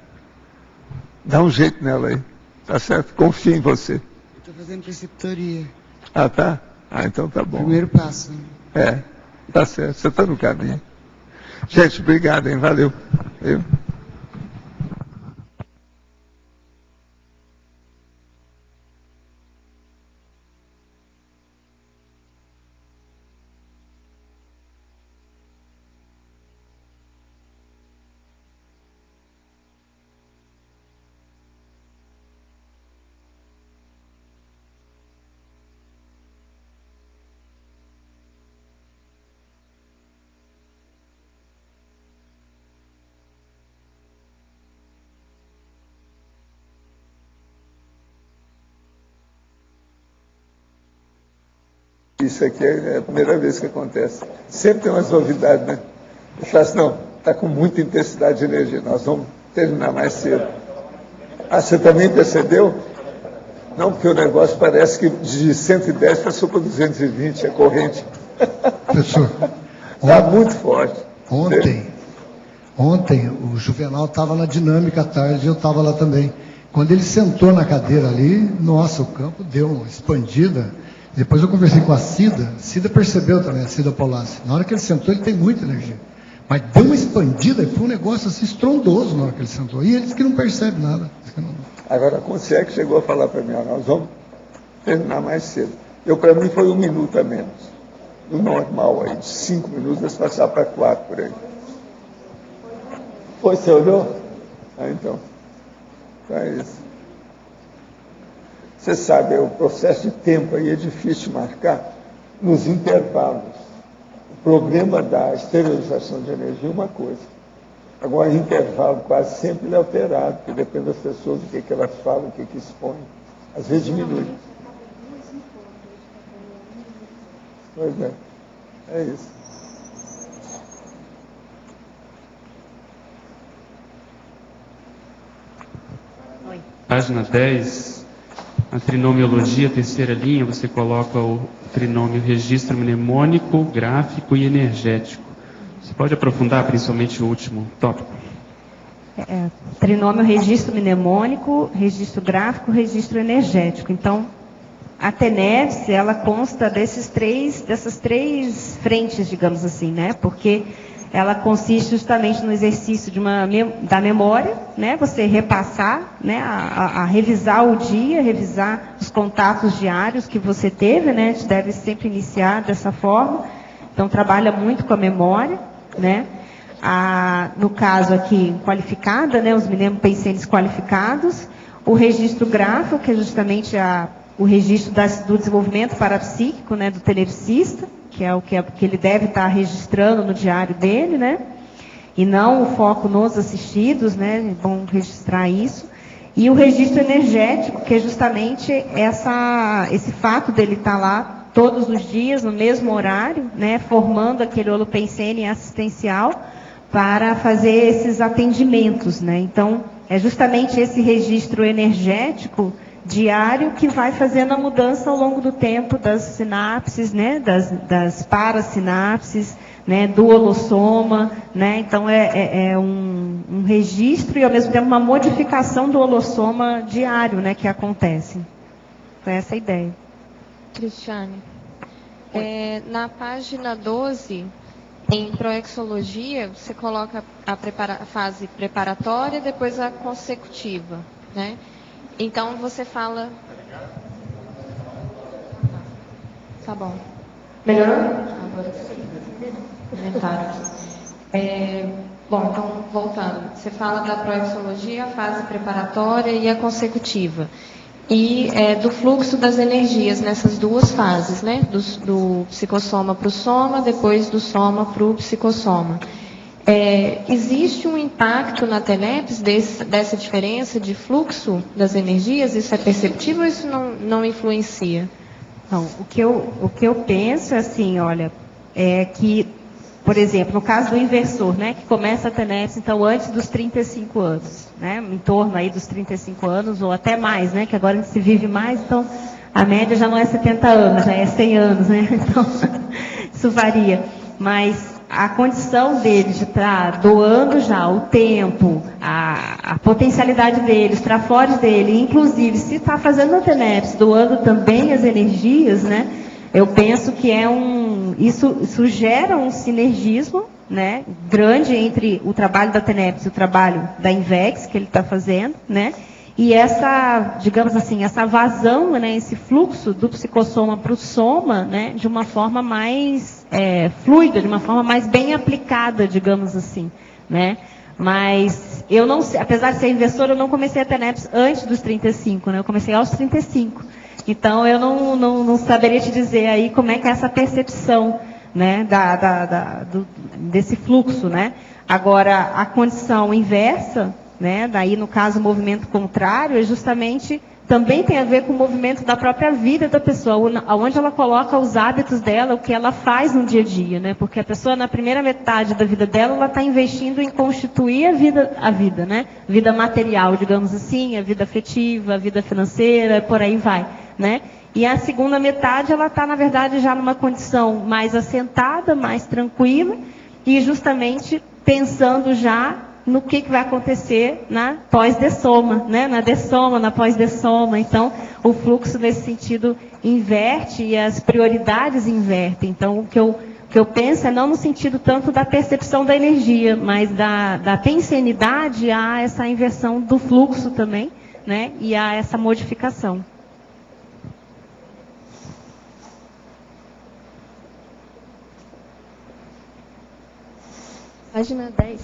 Dá um jeito nela aí, tá certo? Confia em você. Eu estou fazendo preceptoria. Tá? Então tá bom. Primeiro passo. Tá certo, você está no caminho. Gente, obrigado, hein? Valeu. Isso aqui é a primeira vez que acontece. Sempre tem umas novidades, né? Eu falo assim, não, está com muita intensidade de energia, nós vamos terminar mais cedo. Você também percebeu? Não, porque o negócio parece que de 110 passou para 220, a corrente. Professor, está muito forte. Ontem o Juvenal estava na dinâmica à tarde, eu estava lá também. Quando ele sentou na cadeira ali, nossa, o campo deu uma expandida. Depois eu conversei com a Cida percebeu também, a Cida Polassi. Na hora que ele sentou, ele tem muita energia. Mas deu uma expandida e foi um negócio assim estrondoso na hora que ele sentou. E eles que não percebem nada. Agora a consciência chegou a falar para mim, nós vamos terminar mais cedo. Para mim foi 1 minuto a menos. No normal aí, de 5 minutos, eles passaram para 4 por aí. Foi, você olhou? Então é isso. Você sabe, o processo de tempo aí é difícil de marcar nos intervalos. O problema da esterilização de energia é uma coisa. Agora, intervalo quase sempre ele é alterado, porque depende das pessoas, o que elas falam, o que expõem. Às vezes diminui. Pois é isso. Página 10, a trinomiologia, terceira linha, você coloca o trinômio registro mnemônico, gráfico e energético. Você pode aprofundar principalmente o último tópico? Trinômio registro mnemônico, registro gráfico, registro energético. Então, a TENEPS, ela consta dessas três frentes, digamos assim, né? Porque ela consiste justamente no exercício da memória, né? Você repassar, né? A revisar o dia, revisar os contatos diários que você teve, né? A gente deve sempre iniciar dessa forma. Então, trabalha muito com a memória, né? No caso aqui, qualificada, né? Os mnemopensenes qualificados. O registro gráfico, que é justamente o registro do desenvolvimento parapsíquico, né? Do tenepsista, que é o que ele deve estar registrando no diário dele, né? E não o foco nos assistidos, né? É bom registrar isso. E o registro energético, que é justamente esse fato dele estar lá todos os dias, no mesmo horário, né? Formando aquele holopensene assistencial para fazer esses atendimentos, né? Então, é justamente esse registro energético diário que vai fazendo a mudança ao longo do tempo das sinapses, né, das parasinapses, né, do holossoma, né? Então é um registro e ao mesmo tempo uma modificação do holossoma diário, né, que acontece. Foi essa a ideia. Cristiane, na página 12, em proexologia, você coloca a fase preparatória, depois a consecutiva, né? Então, você fala... Tá bom. Melhorou? Agora sim. Comentário. Bom, então, voltando. Você fala da proexologia, a fase preparatória e a consecutiva. E do fluxo das energias nessas duas fases, né? Do psicossoma para o soma, depois do soma para o psicossoma. Existe um impacto na TENEPS dessa diferença de fluxo das energias? Isso é perceptível ou isso não influencia? Não, o que eu penso assim, olha, é que, por exemplo, no caso do inversor, né, que começa a TENEPS, então, antes dos 35 anos, né, em torno aí dos 35 anos, ou até mais, né, que agora a gente se vive mais, então, a média já não é 70 anos, já é 100 anos, né, então, isso varia, mas a condição dele de estar doando já o tempo, a potencialidade dele, os trafores dele, inclusive se está fazendo a TENEPS, doando também as energias, né? Eu penso que isso gera um sinergismo, né, grande entre o trabalho da TENEPS e o trabalho da INVEX que ele está fazendo, né? E essa, digamos assim, essa vazão, né, esse fluxo do psicossoma para o soma, né, de uma forma mais fluida, de uma forma mais bem aplicada, digamos assim, né? Mas eu não sei, apesar de ser inversora, eu não comecei a TENEPS antes dos 35, né? Eu comecei aos 35. Então eu não saberia te dizer aí como é que é essa percepção, né, desse fluxo, né? Agora, a condição inversa, né, daí no caso o movimento contrário, é justamente, também tem a ver com o movimento da própria vida da pessoa, onde ela coloca os hábitos dela, o que ela faz no dia a dia, né? Porque a pessoa na primeira metade da vida dela, ela está investindo em constituir a vida, né? Vida material, digamos assim, a vida afetiva, a vida financeira, por aí vai, né? E a segunda metade, ela está, na verdade, já numa condição mais assentada, mais tranquila, e justamente pensando já no que vai acontecer na pós-dessoma, né? Na dessoma, na pós-dessoma. Então, o fluxo nesse sentido inverte e as prioridades invertem. Então, o que eu penso é não no sentido tanto da percepção da energia, mas da pensenidade a essa inversão do fluxo também, né? E a essa modificação. Página 10.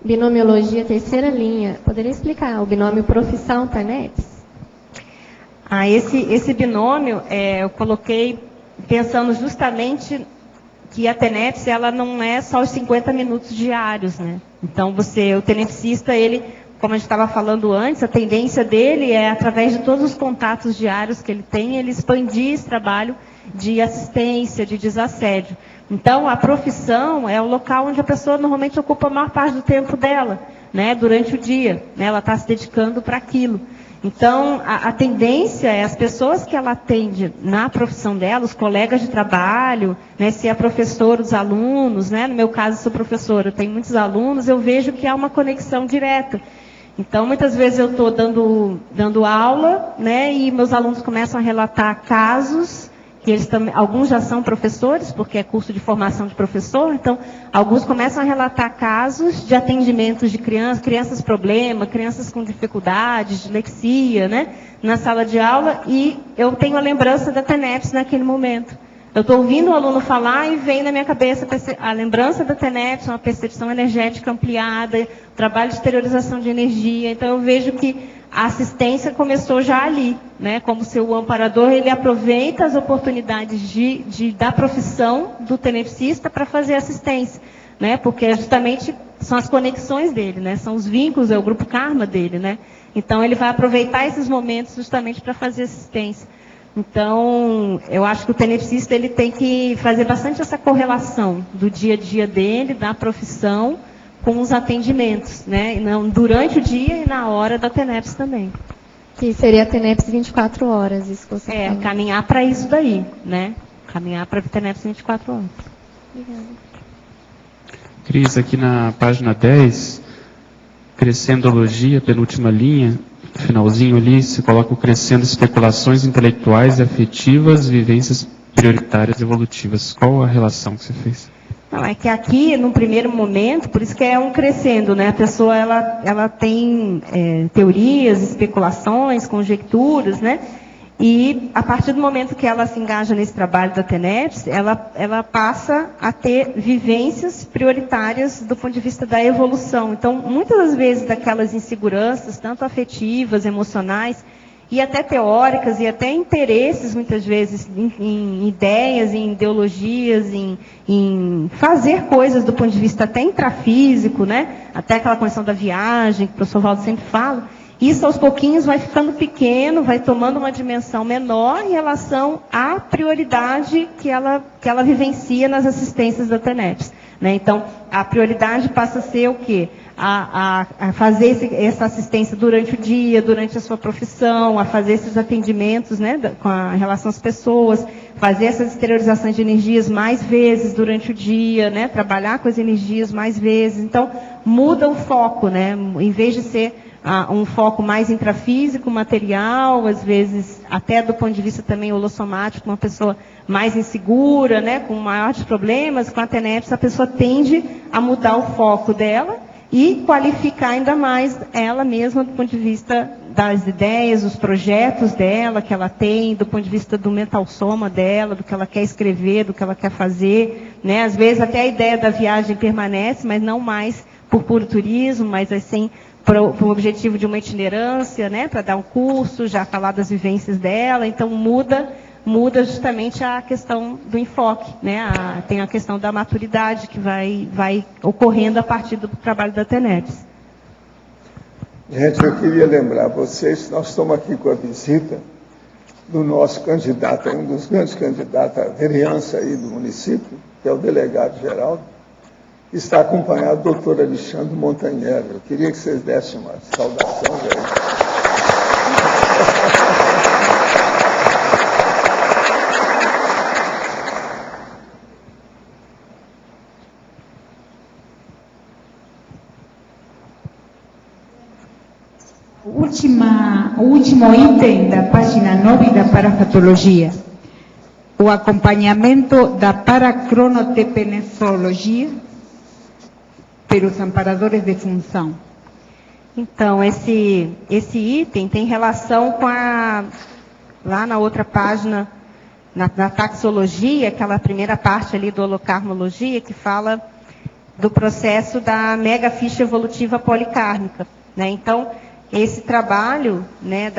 Binomiologia, terceira linha. Poderia explicar o binômio profissão-TENEPS? Esse binômio, eu coloquei pensando justamente que a TENEPS, ela não é só os 50 minutos diários, né? Então, o tenepsista, ele, como a gente estava falando antes, a tendência dele é, através de todos os contatos diários que ele tem, ele expandir esse trabalho de assistência, de desassédio. Então, a profissão é o local onde a pessoa normalmente ocupa a maior parte do tempo dela, né? Durante o dia, né? Ela está se dedicando para aquilo. Então, a tendência é as pessoas que ela atende na profissão dela, os colegas de trabalho, né, se é professor, os alunos, né, no meu caso, sou professora, eu tenho muitos alunos, eu vejo que há uma conexão direta. Então, muitas vezes eu estou dando aula, né, e meus alunos começam a relatar casos, que eles também, alguns já são professores, porque é curso de formação de professor, então alguns começam a relatar casos de atendimentos de crianças problema, crianças com dificuldades, dislexia, né, na sala de aula, e eu tenho a lembrança da TENEPS naquele momento. Eu estou ouvindo o aluno falar e vem na minha cabeça a lembrança da TENEPS, uma percepção energética ampliada, trabalho de exteriorização de energia, então eu vejo que a assistência começou já ali, né? Como se o amparador, ele aproveita as oportunidades da profissão do tenepsista para fazer assistência, né? Porque justamente são as conexões dele, né? São os vínculos, é o grupo karma dele, né? Então ele vai aproveitar esses momentos justamente para fazer assistência. Então, eu acho que o tenepsista, ele tem que fazer bastante essa correlação do dia a dia dele, da profissão, com os atendimentos, né? Durante o dia e na hora da TENEPS também. Que seria a TENEPS 24 horas, isso que você falou. Caminhar para isso daí, né? Caminhar para a TENEPS 24 horas. Obrigada. Cris, aqui na página 10, Crescendologia, penúltima linha, finalzinho ali, se coloca o crescendo especulações intelectuais e afetivas, vivências prioritárias evolutivas. Qual a relação que você fez? Não, é que aqui, no primeiro momento, por isso que é um crescendo, né? A pessoa, ela tem teorias, especulações, conjecturas, né? E, a partir do momento que ela se engaja nesse trabalho da TENEPS, ela passa a ter vivências prioritárias do ponto de vista da evolução. Então, muitas das vezes, daquelas inseguranças, tanto afetivas, emocionais, e até teóricas, e até interesses, muitas vezes, em ideias, em ideologias, em fazer coisas do ponto de vista até intrafísico, né? Até aquela questão da viagem, que o professor Valdo sempre fala. Isso, aos pouquinhos, vai ficando pequeno, vai tomando uma dimensão menor em relação à prioridade que ela vivencia nas assistências da TENEPS, né? Então, a prioridade passa a ser o quê? A fazer essa assistência durante o dia, durante a sua profissão, a fazer esses atendimentos, né, com a relação às pessoas, fazer essas exteriorizações de energias mais vezes durante o dia, né, trabalhar com as energias mais vezes. Então, muda o foco, né, em vez de ser um foco mais intrafísico, material, às vezes até do ponto de vista também holossomático, uma pessoa mais insegura, né, com maiores problemas, com a TENEPS a pessoa tende a mudar o foco dela e qualificar ainda mais ela mesma do ponto de vista das ideias, dos projetos dela que ela tem, do ponto de vista do mental soma dela, do que ela quer escrever, do que ela quer fazer, né? Às vezes até a ideia da viagem permanece, mas não mais por puro turismo, mas assim, por o objetivo de uma itinerância, né? Para dar um curso, já falar das vivências dela, então muda justamente a questão do enfoque, né? Tem a questão da maturidade que vai ocorrendo a partir do trabalho da TENEPS. Gente, eu queria lembrar vocês, nós estamos aqui com a visita do nosso candidato, um dos grandes candidatos à vereança aí do município, que é o delegado Geraldo, que está acompanhado do doutor Alexandre Montanhero. Eu queria que vocês dessem uma saudação, velho. O último item da página 9 da parafatologia. O acompanhamento da paracronotepenesologia pelos amparadores de função. Então, esse item tem relação com lá na outra página, na taxologia, aquela primeira parte ali do holocarmologia, que fala do processo da megaficha evolutiva policármica, né? Então, esse trabalho, né,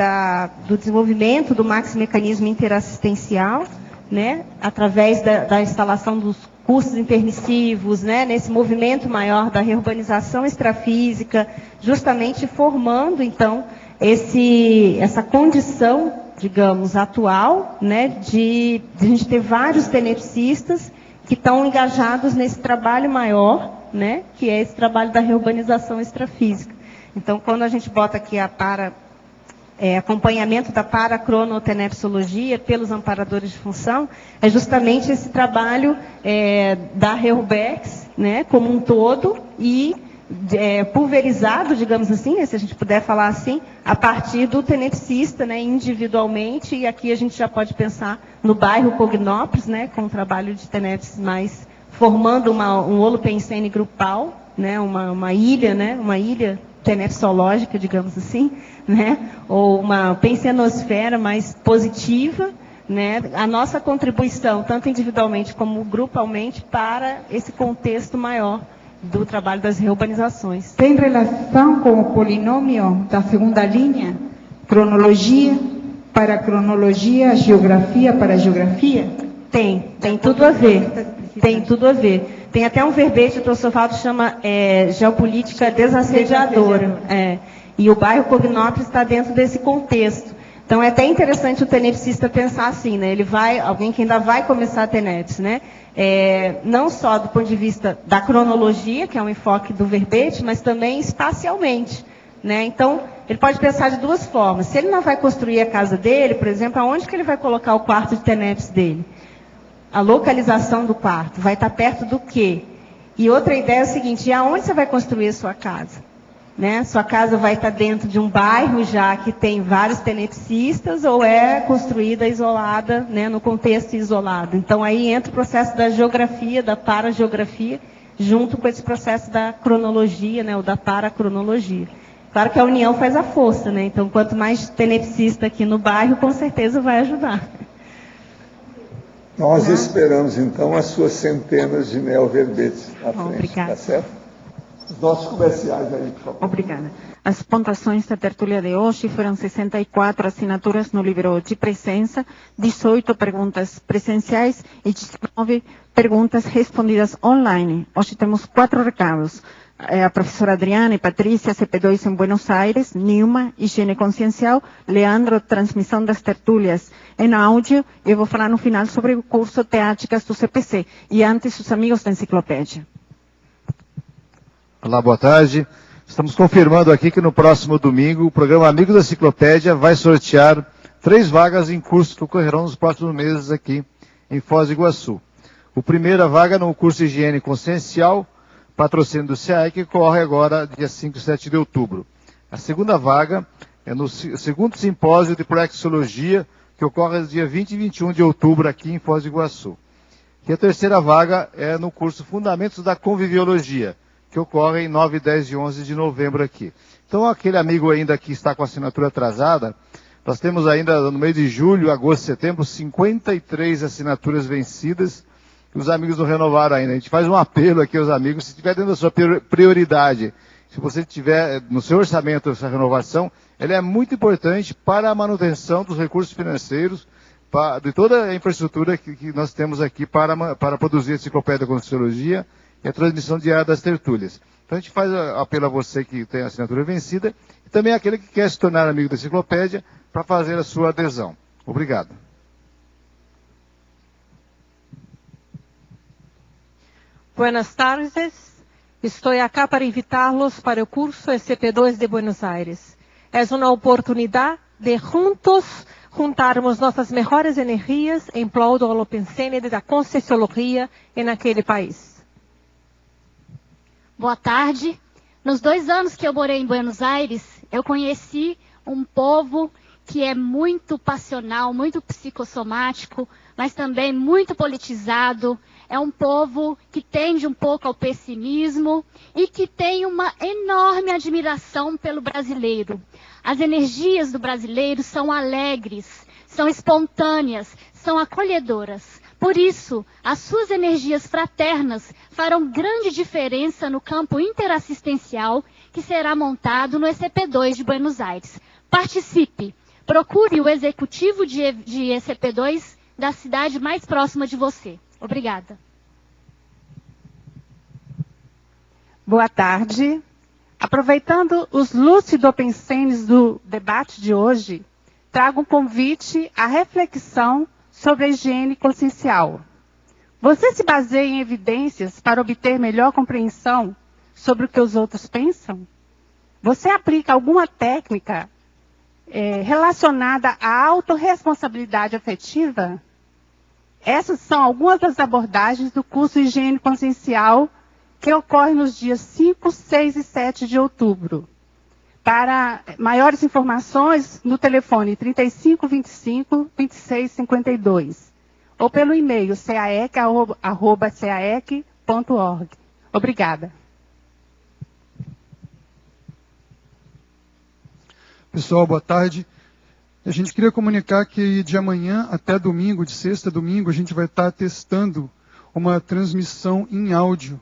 do desenvolvimento do maxi-mecanismo interassistencial, né, através da instalação dos cursos intermissivos, né, nesse movimento maior da reurbanização extrafísica, justamente formando, então, essa condição, digamos, atual, né, de a gente ter vários tenepsistas que estão engajados nesse trabalho maior, né, que é esse trabalho da reurbanização extrafísica. Então, quando a gente bota aqui acompanhamento da paracronotenepsologia pelos amparadores de função, é justamente esse trabalho da Reurbex, né, como um todo, e pulverizado, digamos assim, né, se a gente puder falar assim, a partir do tenepsista, né, individualmente, e aqui a gente já pode pensar no bairro Cognópolis, né, com o trabalho de tenepes mais formando um holopensene grupal, né, uma ilha tenepsológica, digamos assim, né, ou uma pensenosfera mais positiva, né, a nossa contribuição, tanto individualmente como grupalmente, para esse contexto maior do trabalho das reurbanizações. Tem relação com o polinômio da segunda linha? Cronologia para cronologia, geografia para geografia? Tem tudo a ver. Tem tudo a ver. Tem até um verbete, o professor Valdo chama geopolítica desassediadora. E o bairro Cognópolis está dentro desse contexto. Então é até interessante o tenepsista pensar assim, né? Alguém que ainda vai começar a tenepes, né? Não só do ponto de vista da cronologia, que é um enfoque do verbete, mas também espacialmente, né? Então, ele pode pensar de duas formas. Se ele não vai construir a casa dele, por exemplo, aonde que ele vai colocar o quarto de tenepes dele? A localização do quarto vai estar perto do quê? E outra ideia é o seguinte, aonde você vai construir a sua casa? Né? Sua casa vai estar dentro de um bairro já que tem vários tenepsistas ou é construída isolada, né, no contexto isolado? Então aí entra o processo da geografia, da parageografia, junto com esse processo da cronologia, né, ou da paracronologia. Claro que a união faz a força, né? Então quanto mais tenepsista aqui no bairro, com certeza vai ajudar. Nós esperamos, então, as suas centenas de neoverbetes à frente. Obrigada. Tá certo? Os nossos comerciais aí, por favor. Obrigada. As pontuações da tertúlia de hoje foram 64 assinaturas no livro de presença, 18 perguntas presenciais e 19 perguntas respondidas online. Hoje temos 4 recados. A professora Adriana e Patrícia, CP2 em Buenos Aires, Nilma, higiene consciencial, Leandro, transmissão das tertúlias em áudio, eu vou falar no final sobre o curso Teáticas do CPC, e antes os amigos da enciclopédia. Olá, boa tarde. Estamos confirmando aqui que no próximo domingo o programa Amigos da Enciclopédia vai sortear 3 vagas em cursos que ocorrerão nos próximos meses aqui em Foz do Iguaçu. A primeira vaga no curso Higiene Consciencial, patrocínio do SEAI, que corre agora dia 5 e 7 de outubro. A segunda vaga é no segundo simpósio de Proexologia, que ocorre dia 20 e 21 de outubro aqui em Foz do Iguaçu. E a terceira vaga é no curso Fundamentos da Conviviologia, que ocorre em 9, 10 e 11 de novembro aqui. Então, aquele amigo ainda que está com a assinatura atrasada, nós temos ainda no mês de julho, agosto, setembro, 53 assinaturas vencidas, que os amigos não renovaram ainda. A gente faz um apelo aqui aos amigos, se tiver dentro da sua prioridade, se você tiver no seu orçamento essa renovação, ela é muito importante para a manutenção dos recursos financeiros, de toda a infraestrutura que nós temos aqui para produzir a enciclopédia da Conscienciologia e a transmissão diária das tertúlias. Então a gente faz apelo a você que tem a assinatura vencida, e também aquele que quer se tornar amigo da enciclopédia, para fazer a sua adesão. Obrigado. Buenas tardes. Estou acá para invitá-los para o curso SCP2 de Buenos Aires. É uma oportunidade de juntarmos nossas melhores energias em prol do holopensene da Conscienciologia naquele país. Boa tarde. Nos 2 anos que eu morei em Buenos Aires, eu conheci um povo que é muito passional, muito psicossomático, mas também muito politizado. É um povo que tende um pouco ao pessimismo e que tem uma enorme admiração pelo brasileiro. As energias do brasileiro são alegres, são espontâneas, são acolhedoras. Por isso, as suas energias fraternas farão grande diferença no campo interassistencial que será montado no ECP2 de Buenos Aires. Participe! Procure o executivo de ECP2 da cidade mais próxima de você. Obrigada. Boa tarde. Aproveitando os lucidopensenes do debate de hoje, trago um convite à reflexão sobre a higiene consciencial. Você se baseia em evidências para obter melhor compreensão sobre o que os outros pensam? Você aplica alguma técnica relacionada à autorresponsabilidade afetiva? Essas são algumas das abordagens do curso Higiene Consciencial que ocorre nos dias 5, 6 e 7 de outubro. Para maiores informações, no telefone 3525-2652 ou pelo e-mail caec@caec.org. Obrigada. Pessoal, boa tarde. A gente queria comunicar que de amanhã até domingo, de sexta a domingo, a gente vai estar testando uma transmissão em áudio,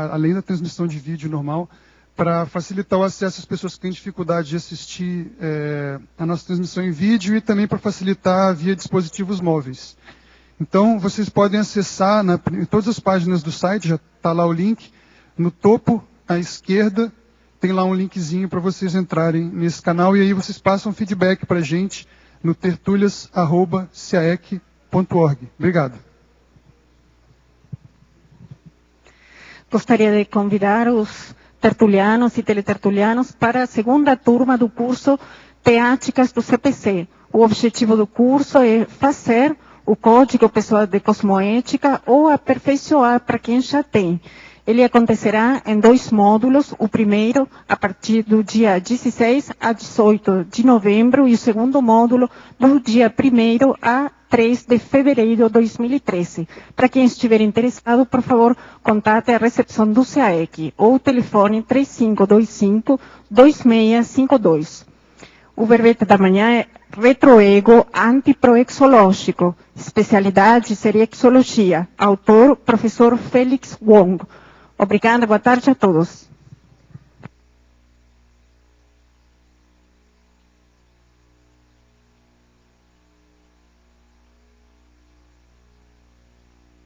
além da transmissão de vídeo normal, para facilitar o acesso às pessoas que têm dificuldade de assistir a nossa transmissão em vídeo e também para facilitar via dispositivos móveis. Então, vocês podem acessar em todas as páginas do site, já está lá o link, no topo à esquerda, tem lá um linkzinho para vocês entrarem nesse canal e aí vocês passam feedback para a gente no tertulias@caec.org. Obrigado. Gostaria de convidar os tertulianos e teletertulianos para a segunda turma do curso Teáticas do CPC. O objetivo do curso é fazer o Código Pessoal de Cosmoética ou aperfeiçoar para quem já tem. Ele acontecerá em 2 módulos, o primeiro a partir do dia 16 a 18 de novembro e o segundo módulo do dia 1º a 3 de fevereiro de 2013. Para quem estiver interessado, por favor, contate a recepção do CAEC ou o telefone 3525-2652. O verbete da manhã é Retroego Antiproexológico, especialidade Serexologia, autor, professor Félix Wong. Obrigada, boa tarde a todos.